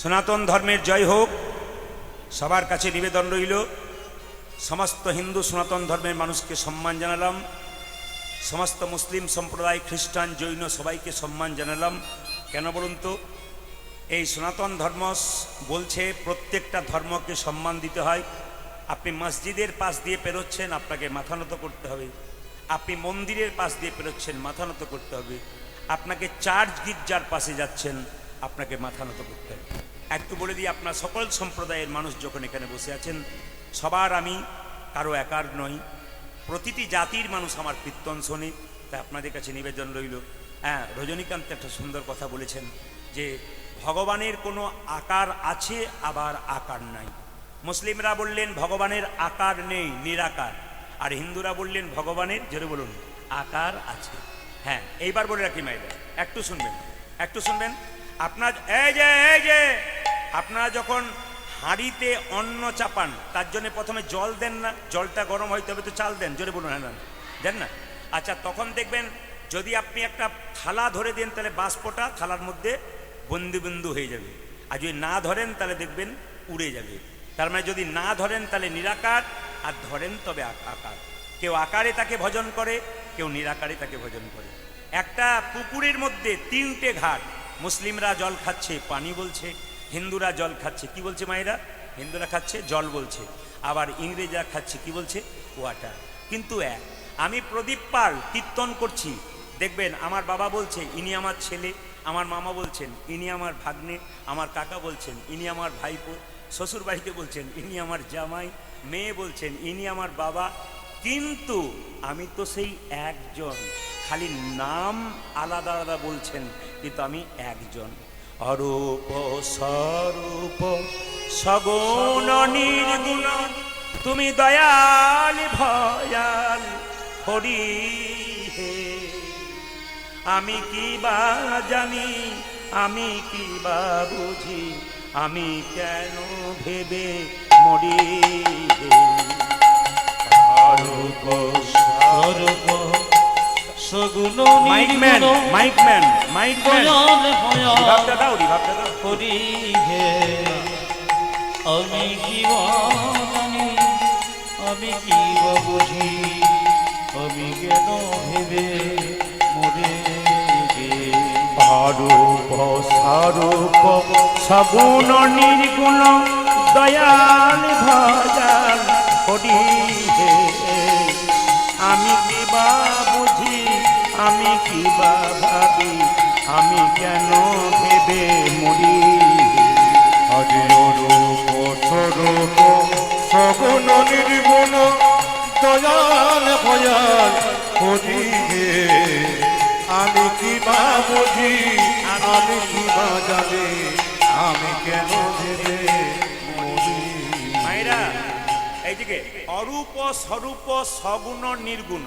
সনাতন ধর্মের জয় হোক। সবার কাছে নিবেদন রইল, সমস্ত হিন্দু সনাতন ধর্মের মানুষকে সম্মান জানালাম, সমস্ত মুসলিম সম্প্রদায় খ্রিস্টান জৈন সবাইকে সম্মান জানালাম। কেন বলুন তো, এই সনাতন ধর্ম বলছে প্রত্যেকটা ধর্মকে সম্মান দিতে হয়। আপনি মসজিদের পাশ দিয়ে পেরোচ্ছেন, আপনাকে মাথা নত করতে হবে। আপনি মন্দিরের পাশ দিয়ে পেরোচ্ছেন, মাথা নত করতে হবে। আপনাকে চার্চ গির্জার পাশে যাচ্ছেন, আপনাকে মাথা নত করতে হবে। একটু বলে দিই, আপনার সকল সম্প্রদায়ের মানুষ যখন এখানে বসে আছেন, সবার আমি কারো একার নই, প্রতিটি জাতির মানুষ আমার কীর্তন শোনে। তাই আপনাদের কাছে নিবেদন রইল। হ্যাঁ, রজনীকান্ত একটা সুন্দর কথা বলেছেন যে ভগবানের কোনো আকার আছে আবার আকার নাই। মুসলিমরা বললেন ভগবানের আকার নেই, নিরাকার। আর হিন্দুরা বললেন ভগবানের, জোরে বলুন, আকার আছে। হ্যাঁ, এইবার বলে রাখি মাইরা, একটু শুনবেন, একটু শুনবেন। আপনার এই যে আপনারা যখন হাঁড়িতে অন্ন চাপান, তার জন্য প্রথমে জল দেন না? জলটা গরম হইতে হবে তো চাল দেন, জোরে বলুন। হ্যাঁ না, দেন না? আচ্ছা, তখন দেখবেন যদি আপনি একটা থালা ধরে দেন, তাহলে বাষ্পটা থালার মধ্যে বিন্দু বিন্দু হয়ে যাবে। আর যদি না ধরেন তাহলে দেখবেন উড়ে যাবে। তার মানে যদি না ধরেন তাহলে নিরাকার, আর ধরেন তবে আকার। কেউ আকারে তাকে ভজন করে, কেউ নিরাকারে তাকে ভজন করে। একটা পুকুরের মধ্যে 3টে ঘাট, মুসলিমরা জল খাচ্ছে পানি বলছে, হিন্দুরা জল খাচ্ছে কি বলছে মায়েরা? হিন্দুরা খাচ্ছে জল বলছে, আবার ইংরেজরা খাচ্ছে কি বলছে? ওয়াটার। কিন্তু এক, আমি প্রদীপ পাল কীর্তন করছি, দেখবেন আমার বাবা বলছে ইনি আমার ছেলে, আমার মামা বলছেন ইনি আমার ভাগ্নে, আমার কাকা বলছেন ইনি আমার ভাইপো, শ্বশুর বাড়িতে বলছেন ইনি আমার জামাই, মেয়ে বলছেন ইনি আমার বাবা। কিন্তু আমি তো সেই একজন, খালি নাম আলাদা আলাদা বলছেন, কিন্তু আমি একজন। অরূপ স্বরূপ সগুণ নির্গুণ, তুমি দয়াল ভয়াল হরি হে। আমি কি বা জানি, আমি কি বা বুঝি, আমি কেন ভেবে মরি হে। অরূপ স্বরূপ সগুণ মাইকম্যান, মাইকম্যান, মাইকম্যান, দয়াল ভয়াল রিভাবটা দাও, রিভাবটা দাও। হরি হে। আমি কি বা জানি, আমি কি বা বুঝি, আমি কেন ভেবে মরে গে। অরূপ স্বরূপ সগুণ নির্গুণ, দয়াল ভয়াল হরি হে। আমি কি বা বুঝি, আমি কি বা ভাবি, আমি কেন ভেবে মরি। হরি রূপ স্বরূপ সগুণ নির্গুণ, দয়াল ভয়াল হরি হে। আমি কি বা বুঝি, আমি কি বা জানি, আমি কেন ভেবে মরি। মায়েরা এইদিকে, অরূপ স্বরূপ সগুণ নির্গুণ।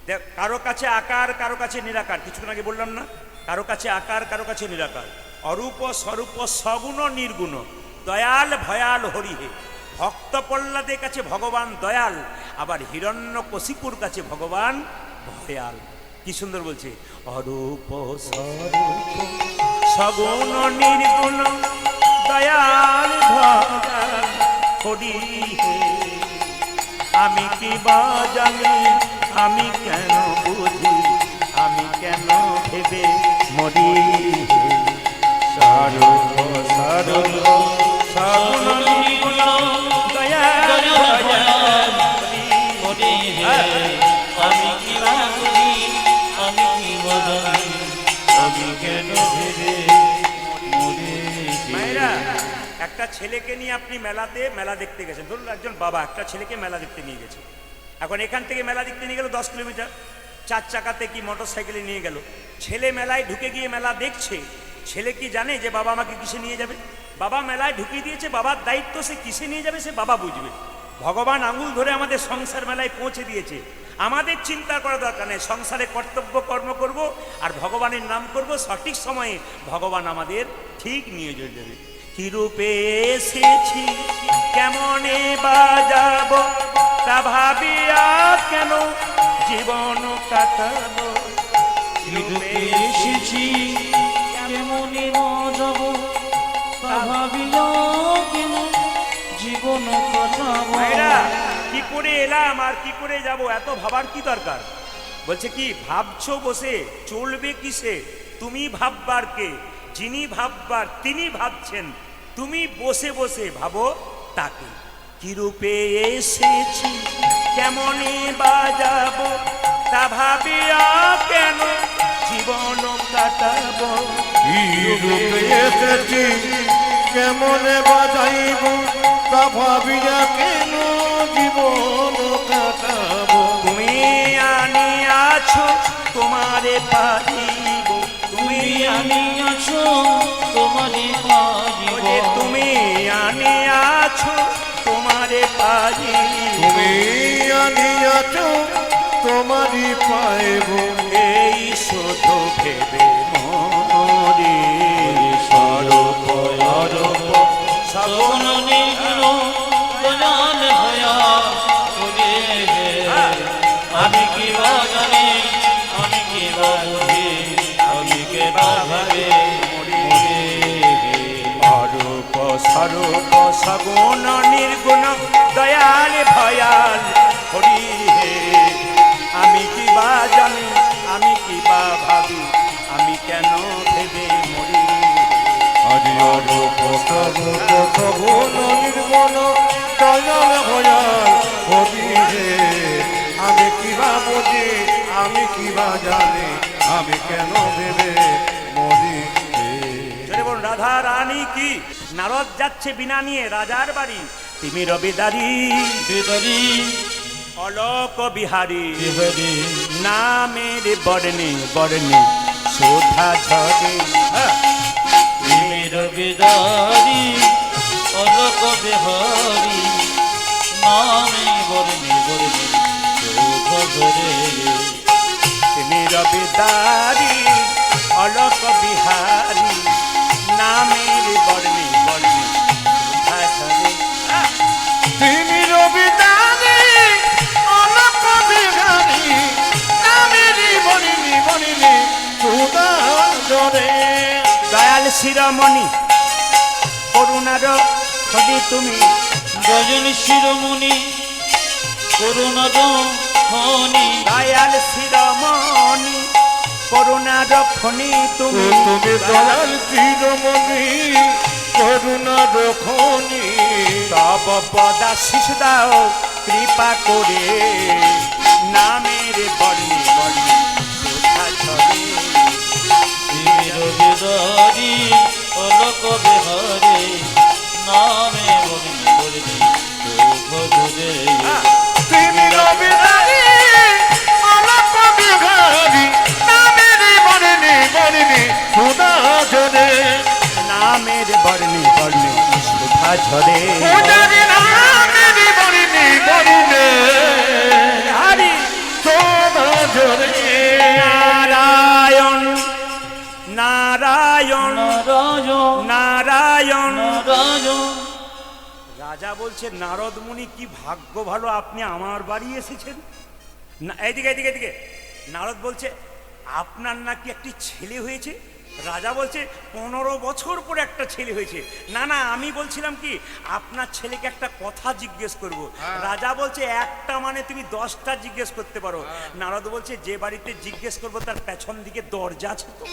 দেখ, কারো কাছে আকার, কারো কাছে নিরাকার। কিছুক্ষণ আগে বললাম না, কারো কাছে আকার, কারো কাছে নিরাকার। অরূপ স্বরূপ সগুণ নির্গুণ, দয়াল ভয়াল হরি হে। ভক্ত প্রহ্লাদের কাছে ভগবান দয়াল, আবার হিরণ্যকশিপুর কাছে ভগবান ভয়াল। কি সুন্দর বলছে, অরূপ স্বরূপ সগুণ নির্গুণ, দয়াল ভয়াল হরি হে। আমি কি বা জানি, আমি কেন বুঝি, আমি কেন ভেবে মরি হে। স্বরূপ স্বরূপ সগুণ নির্গুণ, দয়াল ভয়াল হরি হে। আমি কি বা বুঝি, আমি কি বা জানি, আমি কেন ভেবে মরে গে। মায়েরা, একটা ছেলেকে নিয়ে আপনি মেলা দেখতে গেছেন। ধরুন একজন বাবা একটা ছেলেকে মেলা দেখতে নিয়ে গেছে। এখন এখান থেকে মেলা দেখতে নিয়ে গেল 10 কিলোমিটার। চার চাকাতে কি মোটর সাইকেলে নিয়ে গেল, ছেলে মেলায় ঢুকে গিয়ে মেলা দেখছে, ছেলে কি জানে যে বাবা আমাকে কিসে নিয়ে যাবে? বাবা মেলায় ঢুকিয়ে দিয়েছে, বাবার দায়িত্ব, সে কিসে নিয়ে যাবে সে বাবা বুঝবে। ভগবান আঙুল ধরে আমাদের সংসার মেলায় পৌঁছে দিয়েছে, আমাদের চিন্তা করা দরকার নেই, সংসারে কর্তব্য কর্ম করব আর ভগবানের নাম করব, সঠিক সময়ে ভগবান আমাদের ঠিক নিয়ে চলে যাবে। কি রূপে এসেছি কেমনে বাজাবো, তা ভাবিয়া কেন জীবন কাটাবো। কি রূপে এসেছি কেমনে যাব, তা ভাবিয়া কেন জীবন কাটাবো। ভাইরা, কি করে এলাম আর কি করে যাব, এত ভাবার কি দরকার? বলছে কি ভাবছো বসে, চলবে কিসে? তুমি ভাববার কে? যিনি ভাববার তিনি ভাবছেন, তুমি বসে বসে ভাবো তাকে। কি রূপে এসেছি কেমনে বাজাবো, তা ভাবিয়া কেন জীবন কাটাবো। কি রূপে এসেছি কেমনে বাজাইব, তা ভাবিয়া কেন জীবন কাটাবো। তুমি আনিয়াছো তোমারে পাইব, তুমি আনিয়াছো তোমারে পাইব, ওরে তুমি আনিয়াছো তোমারে পাইব। তুমি আনিয়াছ তোমারই পাইব, এই শুধু ভেবে মরি স্বরূপ অরূপ সগুণ নিগুণ দয়াল হয়া ওরে। আমি কি বা জানি, আমি কি বা বুঝি, আমি কে বা ভাবে মরে। অরূপ স্বরূপ সগুণ নির্গুণ দয়াল ভয়াল হরি হে। আমি কি বা জানি, আমি কি বা ভাবি, আমি কেন ভেবে মরি। হরি অরূপ সরূপ সগুণ নির্গুণ দয়াল ভয়াল হরি হে। আমি কিবা বুঝি, আমি কিবা জানি, আমি কেন ভেবে মরি হে। জোরে বলুন, রাধা রানী কি? নারদ যাচ্ছে বিনা নিয়ে রাজার বাড়ি, তিমি রবিদারি বিদারি অলোক বিহারী বিহারি নামের বর্ণে বর্ণে শোধা ঝরে। মের বিদারি অলোক বিহারি নামে বর্ণে বর্ণে শোভরে। তিমি রবিদারি অলোক বিহারী নামের বর্ণে বর্ণে শোধা ঝরে। তিনি রবিদানি অলোক বিহারী নামেরি বনিনি বনিনি সুদা জরে। দয়াল শিরোমণি করুণার খনি তুমি, গজনী শিরোমণি করুণার খনি। দয়াল শিরোমণি করুণার খনি তুমি। তুমি দয়াল চিরমণি করুণার খনি। তব পদাশিস দাও কৃপা করে, নামের বর্ণে বর্ণে শোভা ঝরে। মের বিদারি অলোক বিহারি নামে বর্ণে বর্ণে শোভরে। তিনি রবিদানি অলোক বিহারী নামেরি বনিনি বনিনি সুদা জরে। নামের বর্ণে বর্ণে শোভা ঝরে। পূজারি নামেরি বনিনি বনিনি হরি সুদা জরে। নারায়ণ নারায়ণ নারায়ণ নারায়ণ। নারায়ণ রাজা বলছে, নারদ মুনি কি ভাগ্য ভালো আপনি আমার বাড়ি এসেছেন। না, এইদিকে এইদিকে এইদিকে। নারদ বলছে, আপনার নাকি একটি ছেলে হয়েছে। রাজা বলছে, 15 বছর পরে একটা ছেলে হয়েছে। না না, আমি বলছিলাম কি আপনার ছেলেকে একটা কথা জিজ্ঞেস করব। রাজা বলছে, একটা মানে তুমি 10টা জিজ্ঞেস করতে পারো। নারদ বলছে, যে বাড়িতে জিজ্ঞেস করব তার পেছন দিকে দরজা আছে তো?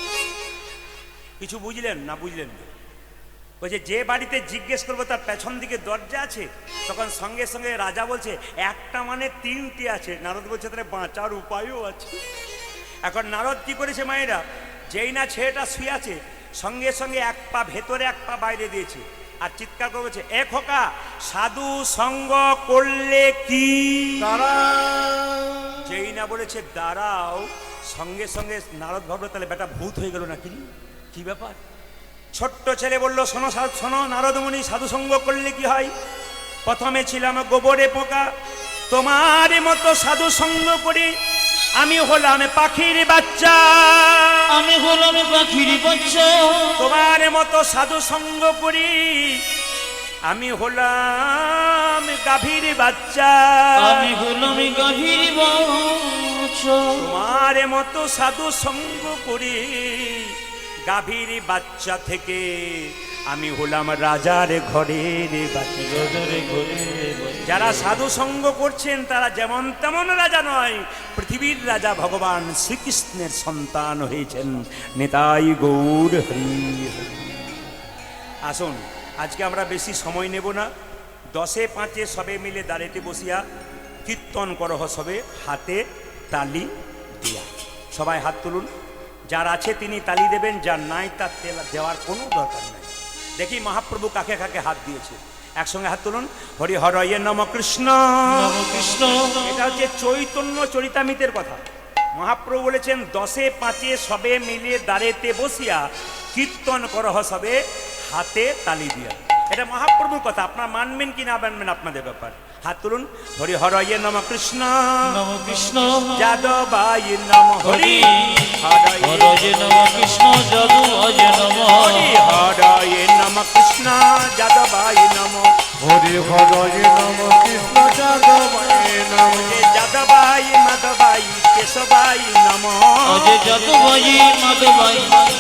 কিছু বুঝলেন না? বুঝলেন না? বলছে যে বাড়িতে জিজ্ঞেস করবো তার পেছন দিকে দরজা আছে। তখন সঙ্গে সঙ্গে রাজা বলছে, একটা মানে 3টি আছে। নারদ বলছে, তাহলে বাঁচার উপায়ও আছে। এখন নারদ কি করেছে মায়েরা, যেই না ছেলেটা শুয়ে আছে, সঙ্গে সঙ্গে এক পা ভেতরে এক পা বাইরে দিয়েছে আর চিৎকার করে বলছে, এ খোকা, সাধু সঙ্গ করলে কি? তারা যেই না বলেছে দাঁড়াও, সঙ্গে সঙ্গে নারদ ভাবলো তাহলে বেটা ভূত হয়ে গেল নাকি, কি ব্যাপার? ছোট্ট ছেলে বলল শোনো শোনো নারদমণি, সাধুসঙ্গ করলে কি হয়? প্রথমে ছিলাম গোবরে পোকা, তোমার মতো সাধু সঙ্গ করি আমি হলাম পাখির বাচ্চা। আমি হলাম পাখির বাচ্চা, তোমার মতো সাধু সঙ্গ করি আমি হলাম গাভীর বাচ্চা। আমি হলাম গাভীর বাচ্চা, তোমার মতো সাধু সঙ্গ করি গাভীর বাচ্চা থেকে আমি হলাম রাজার ঘরের বাচ্চা। রাজারে ঘরে যারা সাধু সঙ্গ করছেন তারা যেমন তেমন রাজা নয়, পৃথিবীর রাজা ভগবান শ্রীকৃষ্ণের সন্তান হয়েছেন। নিতাই গৌর হরি হরি। আসুন, আজকে আমরা বেশি সময় নেব না। 10-5 সবে মিলে দাঁড়েতে বসিয়া কীর্তন করহ সবে, হাতে তালি দিয়া। সবাই হাত তুলুন, যার আছে তিনি তালি দেবেন, যার নাই তার তেল দেওয়ার কোনো দরকার নাই। দেখি মহাপ্রভু কাকে কাকে হাত দিয়েছে, একসঙ্গে হাত তুলুন। হরি হরয়ে নম কৃষ্ণ নম কৃষ্ণ। এটা হচ্ছে চৈতন্য চরিতামৃতের কথা। মহাপ্রভু বলেছেন 10-5 সবে মিলে দাঁড়েতে বসিয়া কীর্তন করহ সবে, হাতে তালি দিয়া। এটা মহাপ্রভুর কথা, আপনারা মানবেন কি না মানবেন আপনাদের ব্যাপার। হাত তুলুন। হরি হরয়ে নম কৃষ্ণ নম কৃষ্ণ। যাদবায় নম হরি হরয়ে নম কৃষ্ণ, যদু অজ নম। হরি হরয়ে নম কৃষ্ণ যাদবায় নম। হরি হরয়ে নম কৃষ্ণ যাদবায় নম। যাদবায় মাধবাই কেশবাই নম। অজে যদুবাই মাধবাই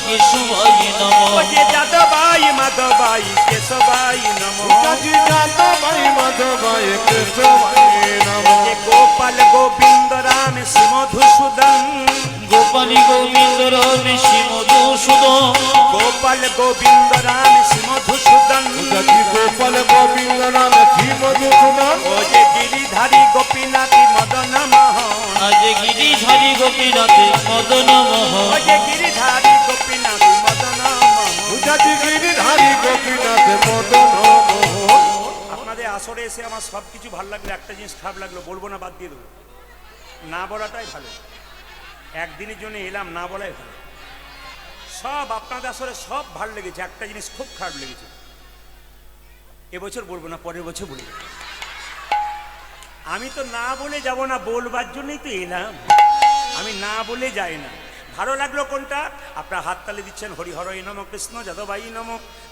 কেশবাই নম। যে যাদবাই মাধবাই কেশবাই নম। যাজি যাদবায় মাধবায় কেশবায় নম। যে গোপাল গোবিন্দ রাম শ্রী মধুসূদন। গোপালী গোবিন্দ রাম শ্রী মধুসূদন। গোপাল গোবিন্দ রাম শ্রী মধুসূদন। যাজি গোপাল গোবিন্দ নাম শ্রী মধুসূদন। ও যে গিরিধারী গোপীনাথী মদন মোহন। আজ গিরিধারী গোপীনাথে মদন মোহন। ও যে গিরিধারী গোপীনাথী মদন মোহন। যাজি গিরিধারী গোপীনাথ মদন মোহন। আপনাদের আসরে এসে আমার সব কিছু ভালো লাগলো, একটা জিনিস খারাপ লাগলো, বলবো না, বাদ দিয়ে দেবো। না বলাটাই ভালো। একদিনের জন্য এলাম, না বলাই ভালো। সব আপনাদের আসরে সব ভালো লেগেছে, একটা জিনিস খুব খারাপ লেগেছে। এবছর বলবো না, পরের বছর বলবো। আমি তো না বলে যাব না, বলবার জন্যই তো এলাম। আমি না বলে যাই না। ভালো লাগলো কোনটা? আপনার হাততালি দিচ্ছেন হরি হরই নম কৃষ্ণ যাদবাই নম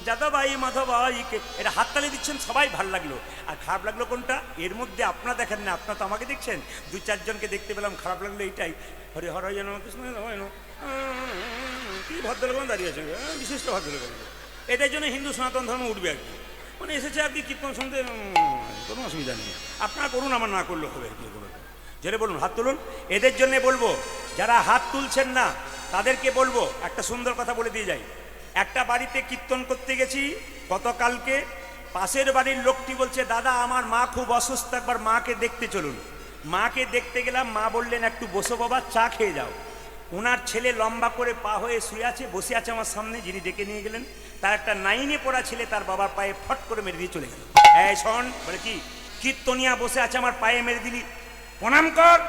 যাদবাই মাধবাইকে, এটা হাততালি দিচ্ছেন, সবাই ভালো লাগলো। আর খারাপ লাগলো কোনটা? এর মধ্যে আপনারা দেখেন না, আপনারা তো আমাকে দেখছেন, 2-4 জনকে দেখতে পেলাম, খারাপ লাগলো এইটাই। হরি হরই নম কৃষ্ণ যাদবাই নম। কি ভদ্রলোক দাঁড়িয়ে আছে, বিশিষ্ট ভদ্রলোক। এটার জন্য হিন্দু সনাতন ধর্ম উঠবে আর কি। মানে এসেছে আর কি কীর্তন শুনতে, কোনো অসুবিধা নেই। আপনারা করুন, আমার না করলে হবে আর কি। জেনে বলুন, হাত তুলুন। এদের জন্য বলবো, যারা হাত তুলছেন না তাদেরকে বলবো একটা সুন্দর কথা বলে দিয়ে যাই। একটা বাড়িতে কীর্তন করতে গেছি গতকালকে, পাশের বাড়ির লোকটি বলছে দাদা আমার মা খুব অসুস্থ, একবার মাকে দেখতে চলুন। মাকে দেখতে গেলাম, মা বললেন একটু বসো বাবা, চা খেয়ে যাও। ওনার ছেলে লম্বা করে পা হয়ে শুয়ে আছে, বসে আছে আমার সামনে, যিনি ডেকে নিয়ে গেলেন তার একটা 9-এ পড়া ছেলে তার বাবার পায়ে ফট করে মেরে দিয়ে চলে গেল। এই শোন, বলে কি কীর্তনিয়া বসে আছে আমার পায়ে মেরে দিলি, প্রণাম কর।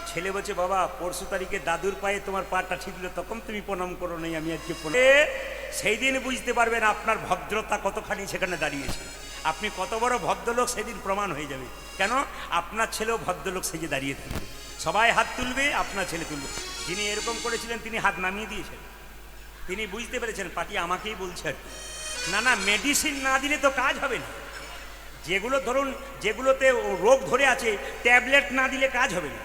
ছেলে বলছে বাবা পরশু তারিখে দাদুর পায়ে তোমার পাটা ঠিকলো, তখন তুমি প্রণাম করো নাই, আমি আজকে সেই দিন বুঝতে পারবেন আপনার ভদ্রতা কতখানি সেখানে দাঁড়িয়েছে। আপনি কত বড় ভদ্রলোক সেদিন প্রমাণ হয়ে যাবে। কেন? আপনার ছেলেও ভদ্রলোক সেজে দাঁড়িয়ে থাকবে। সবাই হাত তুলবে, আপনার ছেলে তুলবে। যিনি এরকম করেছিলেন তিনি হাত নামিয়ে দিয়েছেন, তিনি বুঝতে পেরেছেন পার্টি আমাকেই বলছে আর কি। না না, মেডিসিন না দিলে তো কাজ হবে না। যেগুলো ধরুন যেগুলোতে রোগ ধরে আছে, ট্যাবলেট না দিলে কাজ হবে না।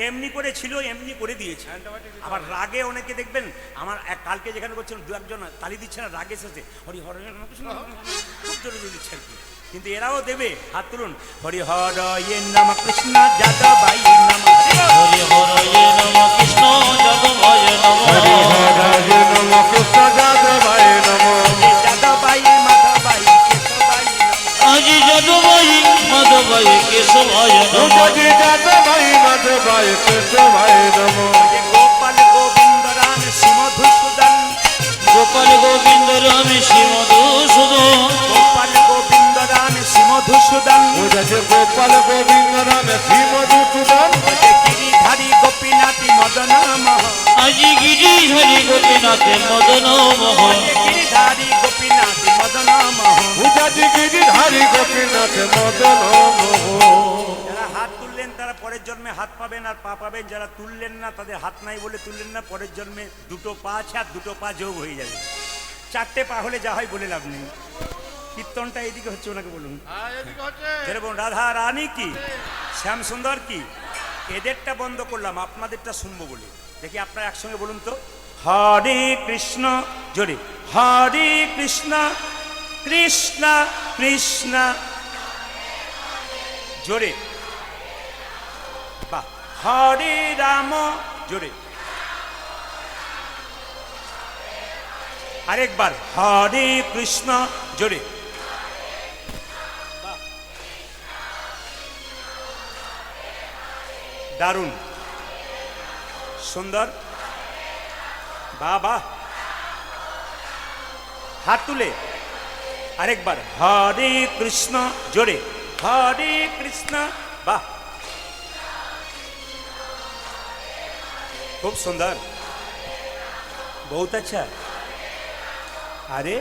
এমনি করে ছিল, এমনি করে দিয়েছে। আবার রাগে অনেকে দেখবেন, আমার কালকে যেখানে করছেন 2-1 জন তালি দিচ্ছে না, রাগে এসেছে হরি হর খুব জোরে দিচ্ছে আর কি। কিন্তু এরাও দেবে। হাত তুলুন। হরি হর নম কৃষ্ণ যাদবাই নম। হরি হরয়ে নম কৃষ্ণ যাদবায় নম। হরি হরয়ে নম কৃষ্ণ যাদবায় নম। যাদবাই মাধবাই কেশবাই নম। আজি যদুবাই মাধবাই কেশবায় নম। যাজি যাদবায় মাধবায় কেশবায় নম। গোপাল গোবিন্দ রাম শ্রী মধুসূদন। গোপাল গোবিন্দ রাম শ্রী মধুসূদন। গোপাল গোবিন্দ রাম শ্রী মধুসূদন। যাজি গোপাল গোবিন্দ নাম শ্রী মধুসূদন। গিরি গোপীনাথ মদন মোহন গিরিধারী গোপীনাথ মদন মোহন। পূজাজি গিরিধারী গোপীনাথ মদন মোহন। যারা হাত তুললেন তারা পরের জন্মে হাত পাবেন আর পা পাবেন, যারা তুললেন না তাদের হাত নাই বলে তুললেন না, পরের জন্মে দুটো পা আছে আর দুটো পা যোগ হয়ে যাবে। চারটে পা হলে যা হয় বলে লাভ নেই। কীর্তনটা এইদিকে হচ্ছে, ওনাকে বলুন। যেরকম রাধা রানী কি, শ্যাম সুন্দর কি, এদেরটা বন্ধ করলাম, আপনাদেরটা শুনবো বলে। দেখি আপনারা একসঙ্গে বলুন তো, হরে কৃষ্ণ, জোরে, হরে কৃষ্ণ কৃষ্ণ কৃষ্ণ, জোরে, বাহ, হরে রাম, জোরে, আরেকবার, হরে কৃষ্ণ, জোরে, বাহ, দারুণ, সুন্দর, বাহ বাহ, হাত তুলে আরেকবার, হরে কৃষ্ণ, জোরে, হরে কৃষ্ণ, বাহ, খুব সুন্দর, বহুত আচ্ছা। আরে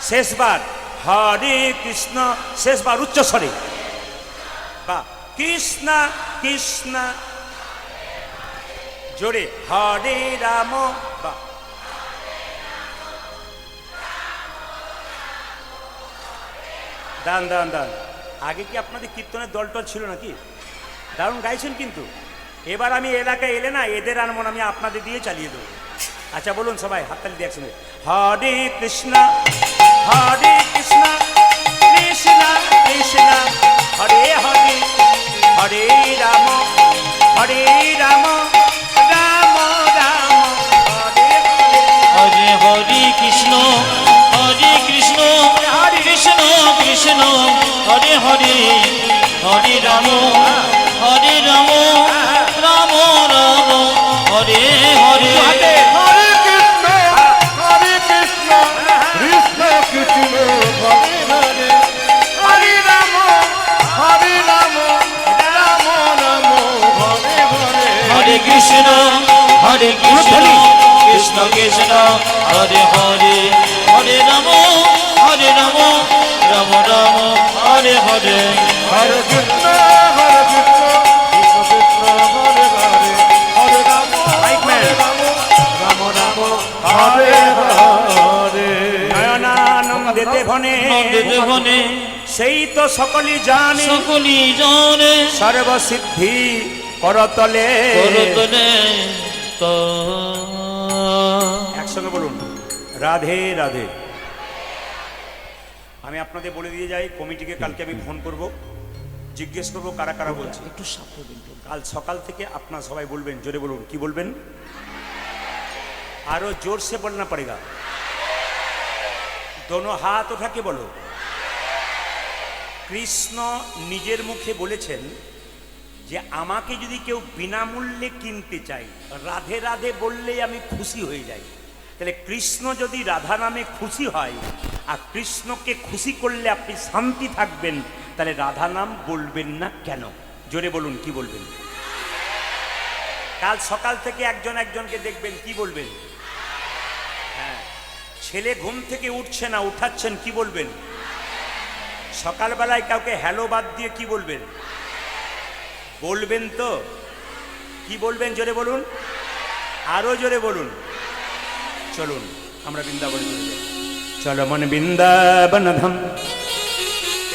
শেষবার, হরে কৃষ্ণ, শেষবার উচ্চ স্বরে, বাহ, কৃষ্ণ কৃষ্ণ, জোরে, হরে রাম, বাহ, দান দান দান। আগে কি আপনাদের কীর্তনের দলটল ছিল নাকি? দারুণ গাইছেন কিন্তু। এবার আমি এলাকায় এলে না, এদের আনমন আমি আপনাদের দিয়ে চালিয়ে দেবো। আচ্ছা বলুন সবাই, হাততালি দিয়ে একসঙ্গে, হরে কৃষ্ণ, হরে কৃষ্ণ কৃষ্ণ কৃষ্ণ, হরে হরে, হরে রাম, হরে রাম, রাম রাম, হরে হরে। হরে হরে কৃষ্ণ, হরে কৃষ্ণ, কৃষ্ণ কৃষ্ণ, হরে হরে, হরে রাম, হরে রাম, রাম রাম, হরে হরে। হরে কৃষ্ণ, হরে কৃষ্ণ, কৃষ্ণ কৃষ্ণ, হরে হরে, হরে রাম, হরে রাম, রাম রাম, হরে হরে। হরে কৃষ্ণ, হরে কৃষ্ণ, কৃষ্ণ কৃষ্ণ, হরে হরে, হরে রাম, হরে রাম, রাম রাম, হরে হরে। হরে কৃষ্ণ, হরে কৃষ্ণ, কৃষ্ণ কৃষ্ণ, হরে হরে, হরে রাম, হরে রাম, রাম রাম, হরে হরে। নয়নানন্দেতে ভনে, নন্দিত বনে সেই তো সকলই জানে, সকলি জানে, সর্বসিদ্ধি করতলে। করতলে তো। একসঙ্গে বলুন, রাধে রাধে। আমি আপনাদের বলে দিয়ে যাই, কমিটিকে কালকে আমি ফোন করব, জিজ্ঞেস করব কারা কারা বলছে। একটু সাপোর্ট দিন। কাল সকাল থেকে আপনার সবাই বলবেন, জোরে বলুন, কি বলবেন? আরো জোর সে বলনা পড়েগা। দোনো হাত উঠা के বলো। কৃষ্ণ নিজের মুখে বলেছেন যে আমাকে যদি কেউ বিনামূল্যে কিনতে চায়, রাধে রাধে বললেই আমি খুশি হয়ে যাই। তাহলে কৃষ্ণ যদি রাধা নামে খুশি হয় আর কৃষ্ণকে খুশি করলে আপনি শান্তি থাকবেন, তাহলে রাধা নাম বলবেন না কেন? জোরে বলুন, কি বলবেন? কাল সকাল থেকে একজন একজনকে দেখবেন, কি বলবেন? হ্যাঁ, ছেলে ঘুম থেকে উঠছে না, উঠাচ্ছেন, কি বলবেন? সকালবেলায় কাউকে হ্যালো বাদ দিয়ে কি বলবেন? বলবেন তো? কি বলবেন জোরে বলুন, আরো জোরে বলুন। চলুন আমরা বৃন্দাবনে চলে যাই। চলো মন বৃন্দাবন ধাম।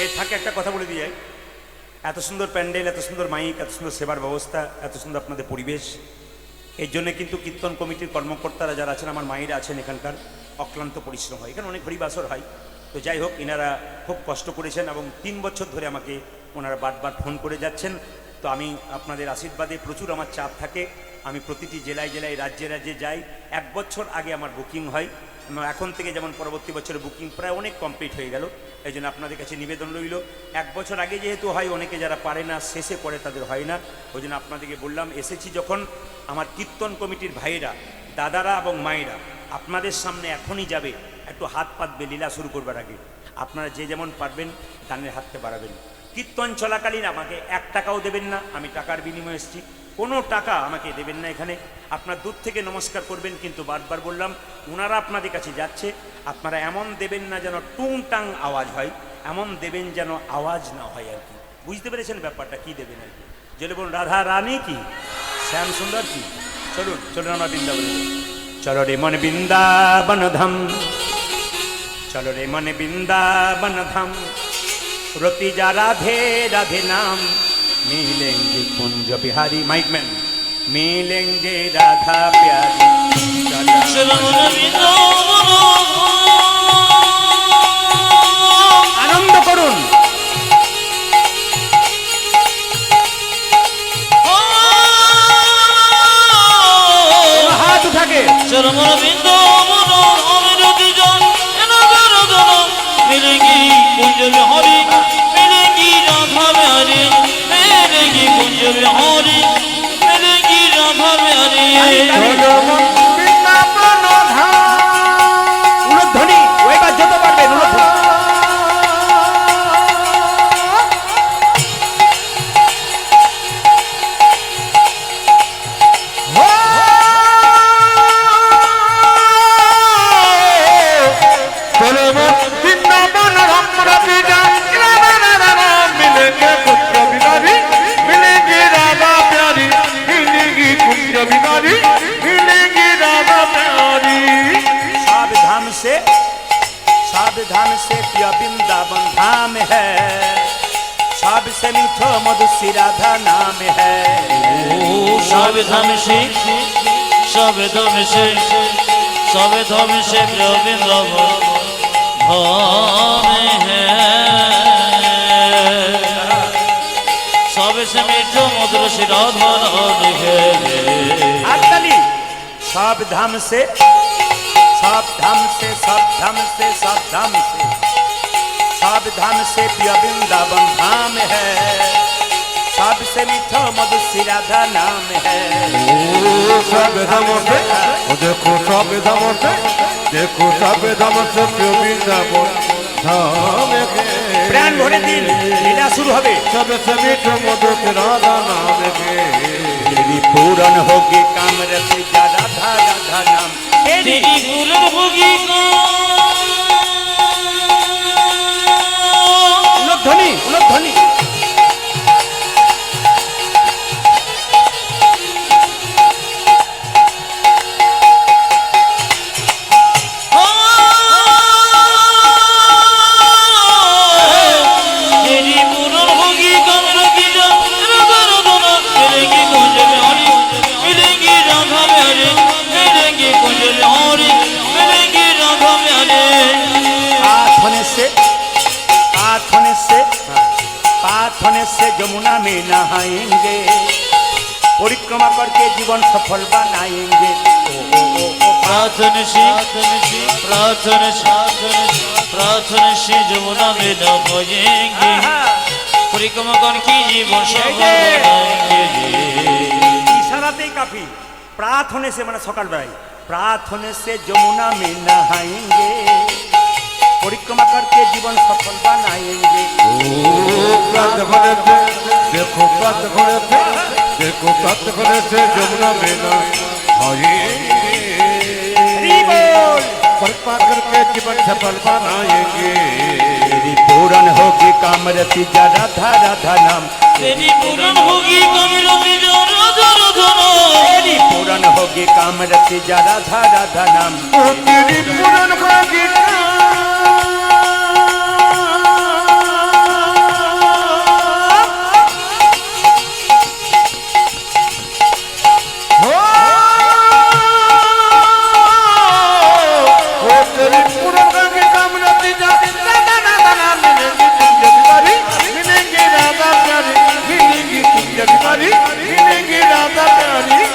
এর থাকে একটা কথা বলে দিয়ে যাই, এত সুন্দর প্যান্ডেল, এত সুন্দর মাইক, এত সুন্দর সেবার ব্যবস্থা, এত সুন্দর আপনাদের পরিবেশ, এর জন্য কিন্তু কীর্তন কমিটির কর্মকর্তারা যারা আছেন, আমার মায়েরা আছেন এখানকার, অক্লান্ত পরিশ্রম হয়। এখানে অনেক হরিবাসর হয়। তো যাই হোক, এনারা খুব কষ্ট করেছেন এবং 3 বছর ধরে আমাকে ওনারা বারবার ফোন করে যাচ্ছেন। তো আমি আপনাদের আশীর্বাদে, প্রচুর আমার চাপ থাকে, আমি প্রতিটি জেলায় জেলায়, রাজ্যে রাজ্যে যাই। 1 বছর আগে আমার বুকিং হয়, এখন থেকে যেমন পরবর্তী বছরের বুকিং প্রায় অনেক কমপ্লিট হয়ে গেল। এই জন্য আপনাদের কাছে নিবেদন রইল, 1 বছর আগে যেহেতু হয়, অনেকে যারা পারে না, শেষে পড়ে, তাদের হয় না। ওই জন্য আপনাদেরকে বললাম, এসেছি যখন, আমার কীর্তন কমিটির ভাইয়েরা, দাদারা এবং মায়েরা আপনাদের সামনে এখনই যাবে, একটু হাত পাতবে লীলা শুরু করবার আগে। আপনারা যে যেমন পারবেন দানের হাতকে বাড়াবেন। কীর্তন চলাকালীন আমাকে 1 টাকাও দেবেন না, আমি টাকার বিনিময়ে এসেছি। কোনো টাকা আমাকে দেবেন না। এখানে আপনার দূর থেকে নমস্কার করবেন, কিন্তু বারবার বললাম ওনারা আপনাদের কাছে যাচ্ছে, আপনারা এমন দেবেন না যেন টুং টাং আওয়াজ হয়, এমন দেবেন যেন আওয়াজ না হয় আর কি। বুঝতে পেরেছেন ব্যাপারটা? কি দেবেন আর কি? যদি বলুন রাধা রানী কি, শ্যাম সুন্দর কি, চলুন চলুন আমরা বৃন্দাবন, চলো রে মন বৃন্দাবন ধাম, চলো রে মন বৃন্দাবন ধাম, রতি যা রাধে রাধে নাম, मिलेंगे कुंज बिहारी, माइक मैन, मिलेंगे राधा प्यारी, आनंद करुन हाथ उठा के मिलेंगी कुंज बिहारी, मिलेंगी राधा प्यारी, मिलेंगी कुंज बिहारी, मिलेंगी राधा प्यारी। ধ্বনি ওই বা যত পারবেন धाम से प्रिय वृंदावन धाम है, सबसे मीठो मधुसी राधा नाम है। सब धाम से सब धाम से सब धाम से प्रिय वृंदावन धाम है, सबसे मीठो मधुसी राधा नाम है। अतली सब धाम से सब धाम से सब धाम से सब धाम से सब धाम से प्रिय वृंदावन धाम है, सबसे मीठो मधुसी राधा नाम है। सब धाम से देखो, सब धाम से देखो, सब धाम से प्रिय वृंदावन धाम है। प्राण भरे दिन लीला शुरू হবে, सबसे मीठो मधुसी राधा नाम है। तेरी पूरन होगी काम रति जा राधा राधा नाम, तेरी पूरन होगी ध्वनि ध्वनि पाथने से जमुना में नहाएंगे, परिक्रमा करके जीवन सफल बनाएंगे। प्रार्थना से प्रार्थना से प्रार्थना से जमुना में नहाएंगे, परिक्रमा करके जीवन सफल बनाएंगे। इशाराते काफी, प्रार्थने से माने सकाल बेलाय, प्रार्थने से जमुना में नहाएंगे, परिक्रमा करके जीवन सफल बनाएंगे। देखो पथ घोड़े से देखो पथ घोड़े से जमुना में नहाएंगे, परिक्रमा करके जीवन सफल बनाएंगे। तेरी पूरन होगी कामरति जा राधा राधा नाम, तेरी पूरन होगी कामरति जा राधा राधा नाम, तेरी पूरन होगी कामरति जा राधा राधा नाम, तेरी पूरन होगी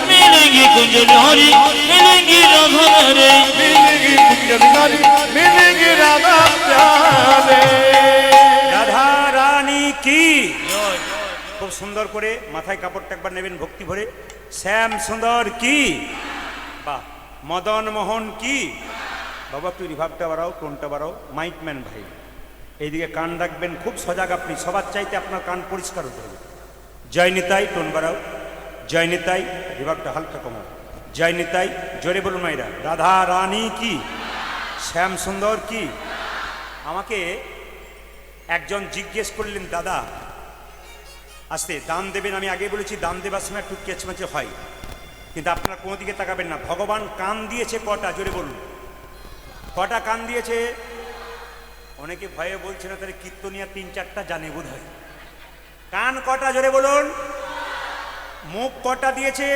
मिलेंगी कुंज बिहारी, मिलेंगी राधा प्यारे, मिलेंगी कुंज बिहारी, मिलेंगी राधा प्यारे। राधा रानी की खूब सुंदर करे माथाय कापड़टा एकबार नेবেন भक्ति भरे, श्याम सुंदर की, বাহ, मदन मोहन की। बाबा একটু রিভার্বটা বাড়াও, টোনটা বাড়াও, মাইকম্যান ভাই এইদিকে কান রাখবেন, খুব সজাগ আপনি, সবার চাইতে আপনার কান পরিষ্কার হতে হবে। জয় নিতাই, টোন বাড়াও, জয় নিতাই, বিভাগটা হালকা কমাও। জয় নিতাই, জোরে বলুন মায়েরা। রাধা রানী কি, শ্যাম সুন্দর কি। আমাকে একজন জিজ্ঞেস করলেন, দাদা আস্তে, দান দেবেন। আমি আগে বলেছি দান দেবার সময় একটু কেচমেচে হয়, কিন্তু আপনারা কোনো দিকে তাকাবেন না। ভগবান কান দিয়েছে কটা, জোরে বলুন। কটা কান দিয়েছে? অনেকে ভয়ে বলছে না, তাহলে কীর্তনিয়া 3-4টা জানে বোধ হয়। কান কটা, জোরে বলুন। মুখ কটা দিয়েছে?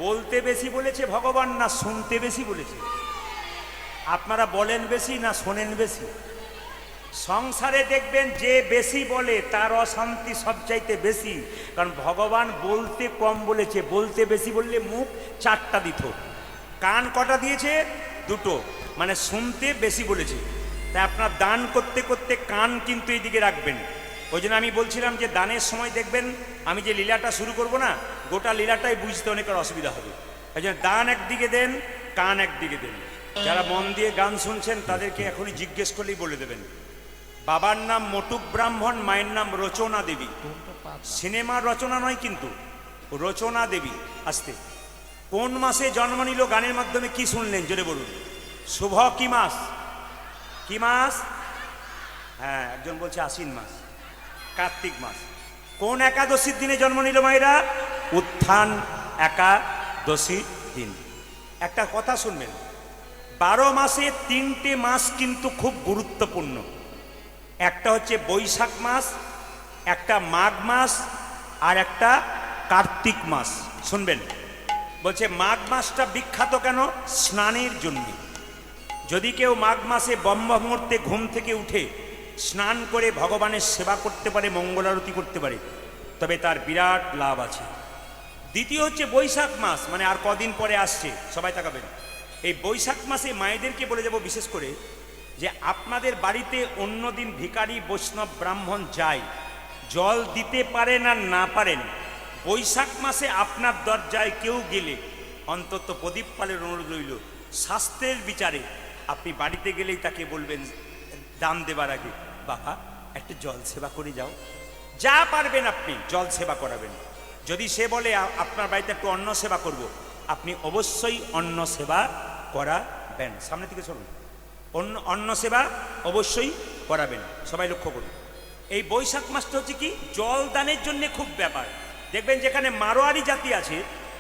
বলতে বেশি বলেছে ভগবান না শুনতে বেশি বলেছে? আপনারা বলেন বেশি না শোনেন বেশি? সংসারে দেখবেন যে বেশি বলে তার অশান্তি সবচাইতে বেশি, কারণ ভগবান বলতে কম বলেছে, বলতে বেশি বললে মুখ 4টা দিত। কান কটা দিয়েছে? 2টো, মানে শুনতে বেশি বলেছে। তাই আপনার দান করতে করতে কান কিন্তু এই দিকে রাখবেন। ওই জন্য আমি বলছিলাম যে দানের সময় দেখবেন আমি যে লীলাটা শুরু করব না, গোটা লীলাটাই বুঝতে অনেকের অসুবিধা হবে। এই জন্য দান একদিকে দেন, কান একদিকে দেন। যারা মন দিয়ে গান শুনছেন তাদেরকে এখনই জিজ্ঞেস করলেই বলে দেবেন। বাবার নাম মটুক ব্রাহ্মণ, মায়ের নাম রচনা দেবী। সিনেমার রচনা নয় কিন্তু, রচনা দেবী। আস্তে, কোন মাসে জন্ম নিল গানের মাধ্যমে কি শুনলেন জোরে বলুন। শুভ কি মাস? কি মাস? হ্যাঁ, একজন বলছে আশ্বিন মাস, কার্তিক মাস। কোন একাদশীর দিনে জন্ম নিল মায়েরা? উত্থান একাদশী দিন। একটা কথা শুনবেন, 12 মাসে 3টে মাস কিন্তু খুব গুরুত্বপূর্ণ। একটা হচ্ছে বৈশাখ মাস, একটা মাঘ মাস, আর একটা কার্তিক মাস। শুনবেন, বলছে মাঘ মাসটা বিখ্যাত কেন? স্নানের জন্য। যদি কেউ মাঘ মাসে ব্রহ্ম মুহূর্তে ঘুম থেকে উঠে স্নান করে ভগবানের সেবা করতে পারে, মঙ্গল আরতি করতে পারে, তবে তার বিরাট লাভ আছে। দ্বিতীয় হচ্ছে বৈশাখ মাস, মানে আর কদিন পরে আসছে, সবাই তাকাবেন। এই বৈশাখ মাসে মায়েদেরকে বলে যাব বিশেষ করে, যে আপনাদের বাড়িতে অন্যদিন ভিখারি বৈষ্ণব ব্রাহ্মণ যায়, জল দিতে পারেন আর না পারেন, বৈশাখ মাসে আপনার দরজায় কেউ গেলে অন্তত প্রদীপ পালের অনুরোধ রইল, শাস্ত্রের বিচারে আপনি বাড়িতে গেলেই তাকে বলবেন দান দেবার আগে, বাবা একটু জল সেবা করে যাও। যা পারবেন আপনি জল সেবা করাবেন। যদি সে বলে আপনার বাড়িতে একটু অন্ন সেবা করব, আপনি অবশ্যই অন্ন সেবা করাবেন। সামনে থেকে চলুন। অন্ন সেবা অবশ্যই করাবেন, সবাই লক্ষ্য করুন। এই বৈশাখ মাসটা হচ্ছে কি, জল দানের জন্য খুব ব্যাপার। দেখবেন যেখানে মারোয়ারি জাতি আছে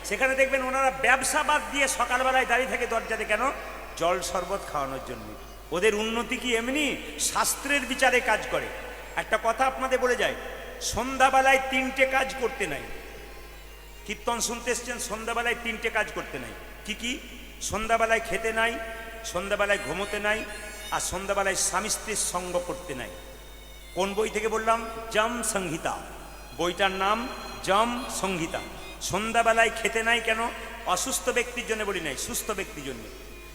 সেখানে দেখবেন ওনারা ব্যবসা বাদ দিয়ে সকালবেলায় দাঁড়িয়ে থাকে দরজাতে, কেন? জল শরবত খাওয়ানোর জন্য। ওদের উন্নতি কি এমনি? শাস্ত্রের বিচারে কাজ করে। একটা কথা আপনাদের বলে যায়, সন্ধ্যাবেলায় 3টে কাজ করতে নাই। কীর্তন শুনতে এসছেন, সন্ধ্যাবেলায় 3টে কাজ করতে নাই। কি কি? সন্ধ্যাবেলায় খেতে নাই, সন্ধ্যাবেলায় ঘুমোতে নাই, আর সন্ধ্যাবেলায় স্বামী স্ত্রীর সঙ্গ করতে নাই। কোন বই থেকে বললাম? যম সংহিতা। বইটার নাম যম সংহিতা। সন্ধ্যাবেলায় খেতে নাই কেন? অসুস্থ ব্যক্তির জন্য বলি নাই, সুস্থ ব্যক্তির জন্য।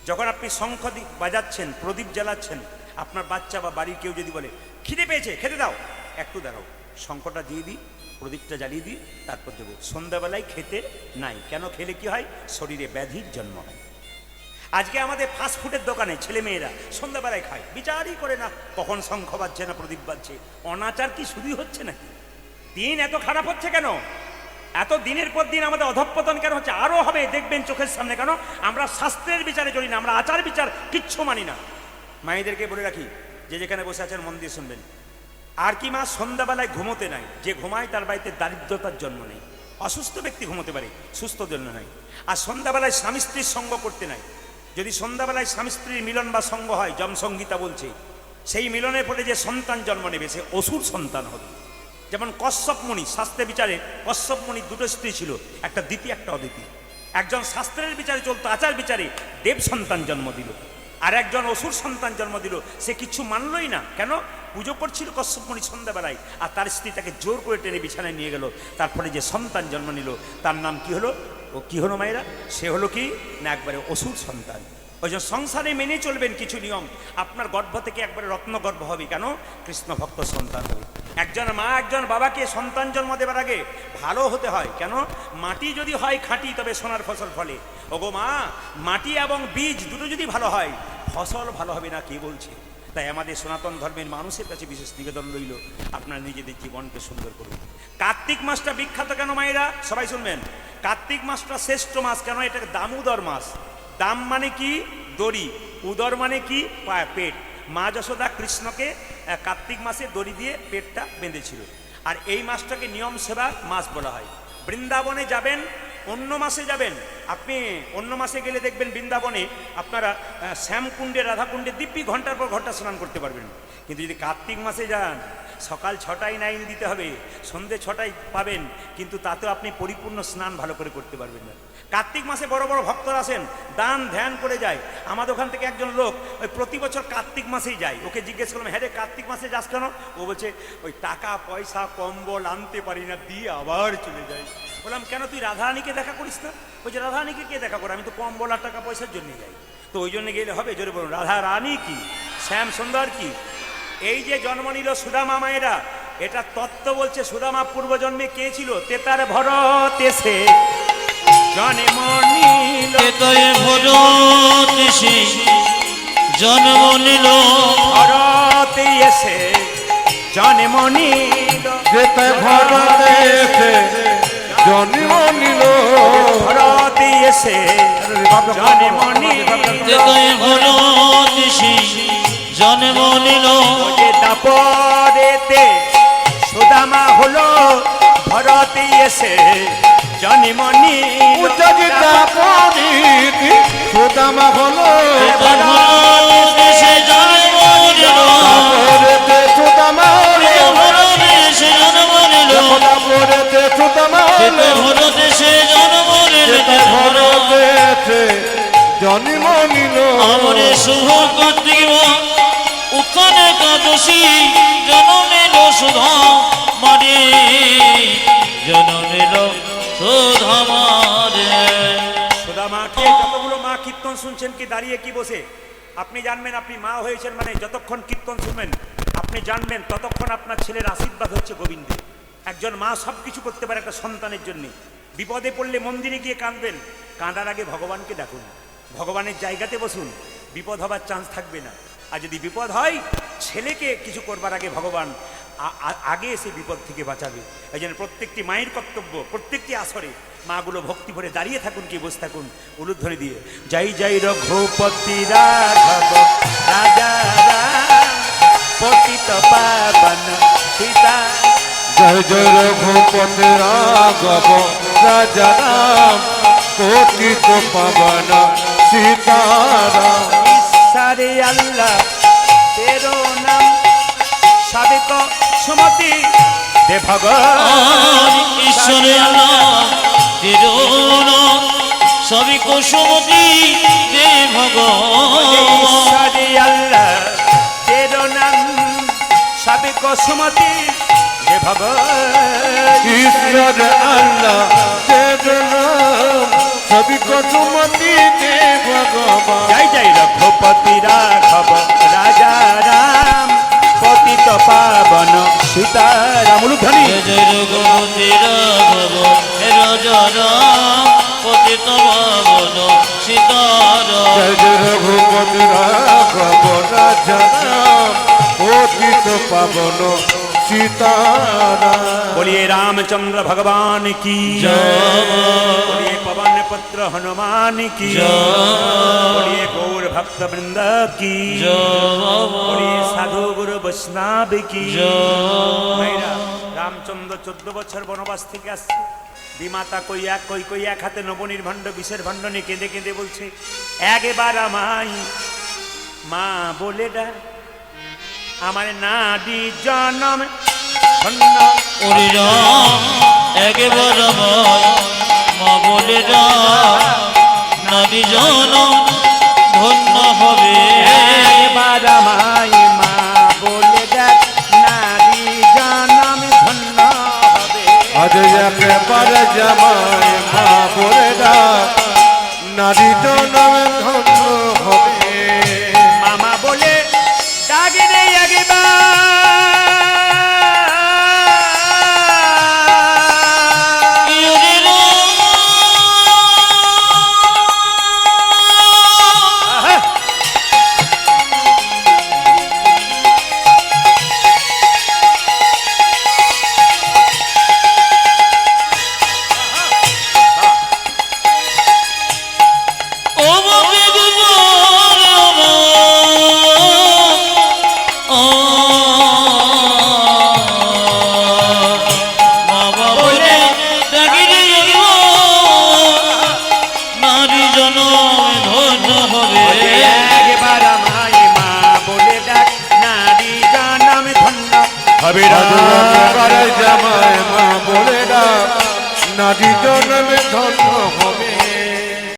যখন আপনি শঙ্খ বাজাচ্ছেন, প্রদীপ জ্বালাচ্ছেন, আপনার বাচ্চা বা বাড়ির কেউ যদি বলে খিদে পেয়েছে খেতে দাও, একটু দাঁড়াও, শঙ্খটা দিয়ে দিই, প্রদীপটা জ্বালিয়ে দিই, তারপর দেবো। সন্ধ্যাবেলায় খেতে নাই কেন? খেলে কি হয়? শরীরে ব্যাধির জন্ম হয়। আজকে আমাদের ফাস্টফুডের দোকানে ছেলে মেয়েরা সন্ধ্যাবেলায় খায়, বিচারই করে না কখন শঙ্খ বাজছে না প্রদীপ বাজছে। অনাচার কি শুধুই হচ্ছে নাকি? দিন এত খারাপ হচ্ছে কেন? এত দিনের পর দিন আমাদের অধঃপতন কেন হচ্ছে? আরও হবে, দেখবেন চোখের সামনে। কেন? আমরা শাস্ত্রের বিচারে চলি না, আমরা আচার বিচার কিচ্ছু মানি না। মায়েদেরকে বলে রাখি, যে যেখানে বসে আছেন মন দিয়ে শুনবেন। আর কি মা? সন্ধ্যাবেলায় ঘুমোতে নাই। যে ঘুমায় তার বাড়িতে দারিদ্রতার জন্ম নেই। অসুস্থ ব্যক্তি ঘুমোতে পারে, সুস্থ জন্য নাই। আর সন্ধ্যাবেলায় স্বামী স্ত্রীর সঙ্গ করতে নাই। যদি সন্ধ্যাবেলায় স্বামী স্ত্রীর মিলন বা সঙ্গ হয়, যম সংহিতা বলছে, সেই মিলনের ফলে যে সন্তান জন্ম নেবে সে অসুর সন্তান হবে। যেমন কশ্যপ মুনি, শাস্ত্রে বিচারে কশ্যপ মুনির 2টো স্ত্রী ছিল, একটা দ্বিতীয় একটা অদ্বিতীয়। একজন শাস্ত্রের বিচারে চলতো, আচার বিচারে দেব সন্তান জন্ম দিল, আর একজন অসুর সন্তান জন্ম দিল। সে কিছু মানলই না। কেন? পুজো করছিল কশ্যপ মুনি সন্ধ্যাবেলায়, আর তার স্ত্রী তাকে জোর করে টেনে বিছানায় নিয়ে গেল। তারপরে যে সন্তান জন্ম নিল তার নাম কি হলো? ও কি হলো মায়েরা? সে হলো কি না একবারে অসুর সন্তান। ওই জন্য সংসারে মেনে চলবেন কিছু নিয়ম। আপনার গর্ভ থেকে একবারে রত্ন গর্ভ হবে। কেন? কৃষ্ণ ভক্ত সন্তান হবে। একজন মা একজন বাবাকে সন্তান জন্ম দেবার আগে ভালো হতে হয়। কেন? মাটি যদি হয় খাঁটি তবে সোনার ফসল ফলে। ওগো মা, মাটি এবং বীজ দুটো যদি ভালো হয় ফসল ভালো হবে না। কে বলছে? তাই আমাদের সনাতন ধর্মের মানুষের কাছে বিশেষ নিবেদন রইল, আপনারা নিজেদের জীবনকে সুন্দর করুন। কার্তিক মাসটা বিখ্যাত কেন মায়েরা? সবাই শুনবেন। কার্তিক মাসটা শ্রেষ্ঠ মাস কেন? এটা দামোদর মাস। দাম মানে কি? দড়ি। উদর মানে কি? পেট। মা যশোদা কৃষ্ণকে কার্তিক মাসে দড়ি দিয়ে পেটটা বেঁধেছিল। আর এই মাসটাকে নিয়ম সেবার মাস বলা হয়। বৃন্দাবনে যাবেন, অন্য মাসে যাবেন, আপনি অন্য মাসে গেলে দেখবেন বৃন্দাবনে আপনারা শ্যামকুণ্ডে, রাধাকুণ্ডে দিব্যি ঘন্টার পর ঘন্টা স্নান করতে পারবেন। কিন্তু যদি কার্তিক মাসে যান, সকাল 6টায় লাইন দিতে হবে, সন্ধে 6টায় পাবেন, কিন্তু তাতেও আপনি পরিপূর্ণ স্নান ভালো করে করতে পারবেন না। কার্তিক মাসে বড় বড় ভক্তরা আসেন, দান ধ্যান করে যায়। আমাদের ওখান থেকে একজন লোক ওই প্রতি বছর কার্তিক মাসেই যায়। ওকে জিজ্ঞেস করলাম, হ্যাঁ রে কার্তিক মাসে যাস কেন? ও বলছে ওই টাকা পয়সা কম্বল আনতে পারি না, দিয়ে আবার চলে যাই। বললাম কেন, তুই রাধারানীকে দেখা করিস না? বলছে রাধারানীকে কে দেখা করে, আমি তো কম্বল আর টাকা পয়সার জন্য যাই। তো ওই জন্য গেলে হবে? জোরে বলুন, রাধা রানী কি, শ্যাম সুন্দর কি। এই যে জন্ম নিল সুদামা মায়েরা, এটা তত্ত্ব বলছে সুদামা পূর্বজন্মে কে ছিল? তেতার ভরত এসে জন্ম নিল, তেতার ভরত এসে জন্ম নিল, ভরত এসে জন্ম নিল, যেতে ভরত এসে জন্ম নিল, ভরত এসে জন্ম নিল, তেতার ভরত এসে জন্ম নিল, যে দাপরেতে সুদামা হলো, ভরত এসে জন্ম নিল, সুদামা হলো, তেতার ভরত এসে জন্ম নিল, সুদামা ভরত এসে জন্ম নিল, সুদামা তেতার ভরত এসে জন্ম নিল, ভরত এসে জন্ম নিল, আমরে শুভ কার্তিক উত্থান একাদশী জন্ম নিল সুধা মারে, জন্ম নিল সুধা মারে। সুদামাকে যতগুলো মা কীর্তন শুনছেন কি দাঁড়িয়ে কি বসে, আপনি জানবেন আপনি মা হয়েছেন মানে যতক্ষণ কীর্তন শুনবেন আপনি জানবেন ততক্ষণ আপনার ছেলের আশীর্বাদ হচ্ছে গোবিন্দের। একজন মা সব কিছু করতে পারে একটা সন্তানের জন্য। বিপদে পড়লে মন্দিরে গিয়ে কাঁদবেন, কাঁদার আগে ভগবানকে ডাকুন, ভগবানের জায়গাতে বসুন, বিপদ হবার চান্স থাকবে না। আর যদি বিপদ হয়, ছেলেকে কিছু করবার আগে ভগবান আগে এসে বিপদ থেকে বাঁচাবে। এই জন্য প্রত্যেকটি মায়ের কর্তব্য, প্রত্যেকটি আসরে মাগুলো ভক্তি ভরে দাঁড়িয়ে থাকুন কি বসে থাকুন উলুধ্বনি দিয়ে, জয় জয় রঘুপতি রাঘব রাজা রাম পতিত পাবন সীতা, জয় জয় রঘুপতি রাঘব রাজা রাম পতিত পাবন সীতারাম, ঈশ্বরে আল্লাহ তেরো নাম সাবেক সুমতি দে ভগবান, ঈশ্বরে আল্লাহ তেরো সবই কুসুমতি দে ভগবান, ঈশ্বরে আল্লাহ তেরো নাম সাবেক সুমতি দে ভগবান, ঈশ্বর আল্লাহ সবই কুসুমতি দে ভগবান, জয় জয় রঘুপতি রাঘব রাজা রাম পতিত পাবন সীতারাম। উলুধ্বনি জয় রঘুপতি রাঘব রাজা রাম পতিত পাবন সীতারাম, জয় জয় রঘুপতি রাঘব রাজা রাম পতিত পাবন सीताराम। बोलिए रामचंद्र भगवान की जय। बोलिए पवन पुत्र हनुमान की जय। बोलिए गौर भक्त वृंद की बोलिए साधु गुरु वैष्णव की ভাইরা, রামচন্দ্র 14 বছর বনবাস থেকে আসছে। বিমাতা কই এক হাতে নবনির্ভণ্ড বিষের ভণ্ড নিয়ে কেঁদে কেঁদে বলছে, একবার আমায় মা বলে ডাক, আমার নাদি জনম ধন্য। ওরে রাম একবার আমায় মা বলে ডাক, নারী জনম ধন্য হবে। একবার আমায় মা বলে ডাক, নারী জনম ধন্য হবে। আজ একবার জামাই মা বলে ডাক, নারী জনম ধন্য হবে। মামা বলে ডাকে রে একবার, ওরে রাম করে জামায় মা বলে না নারী জন্মে ধন্য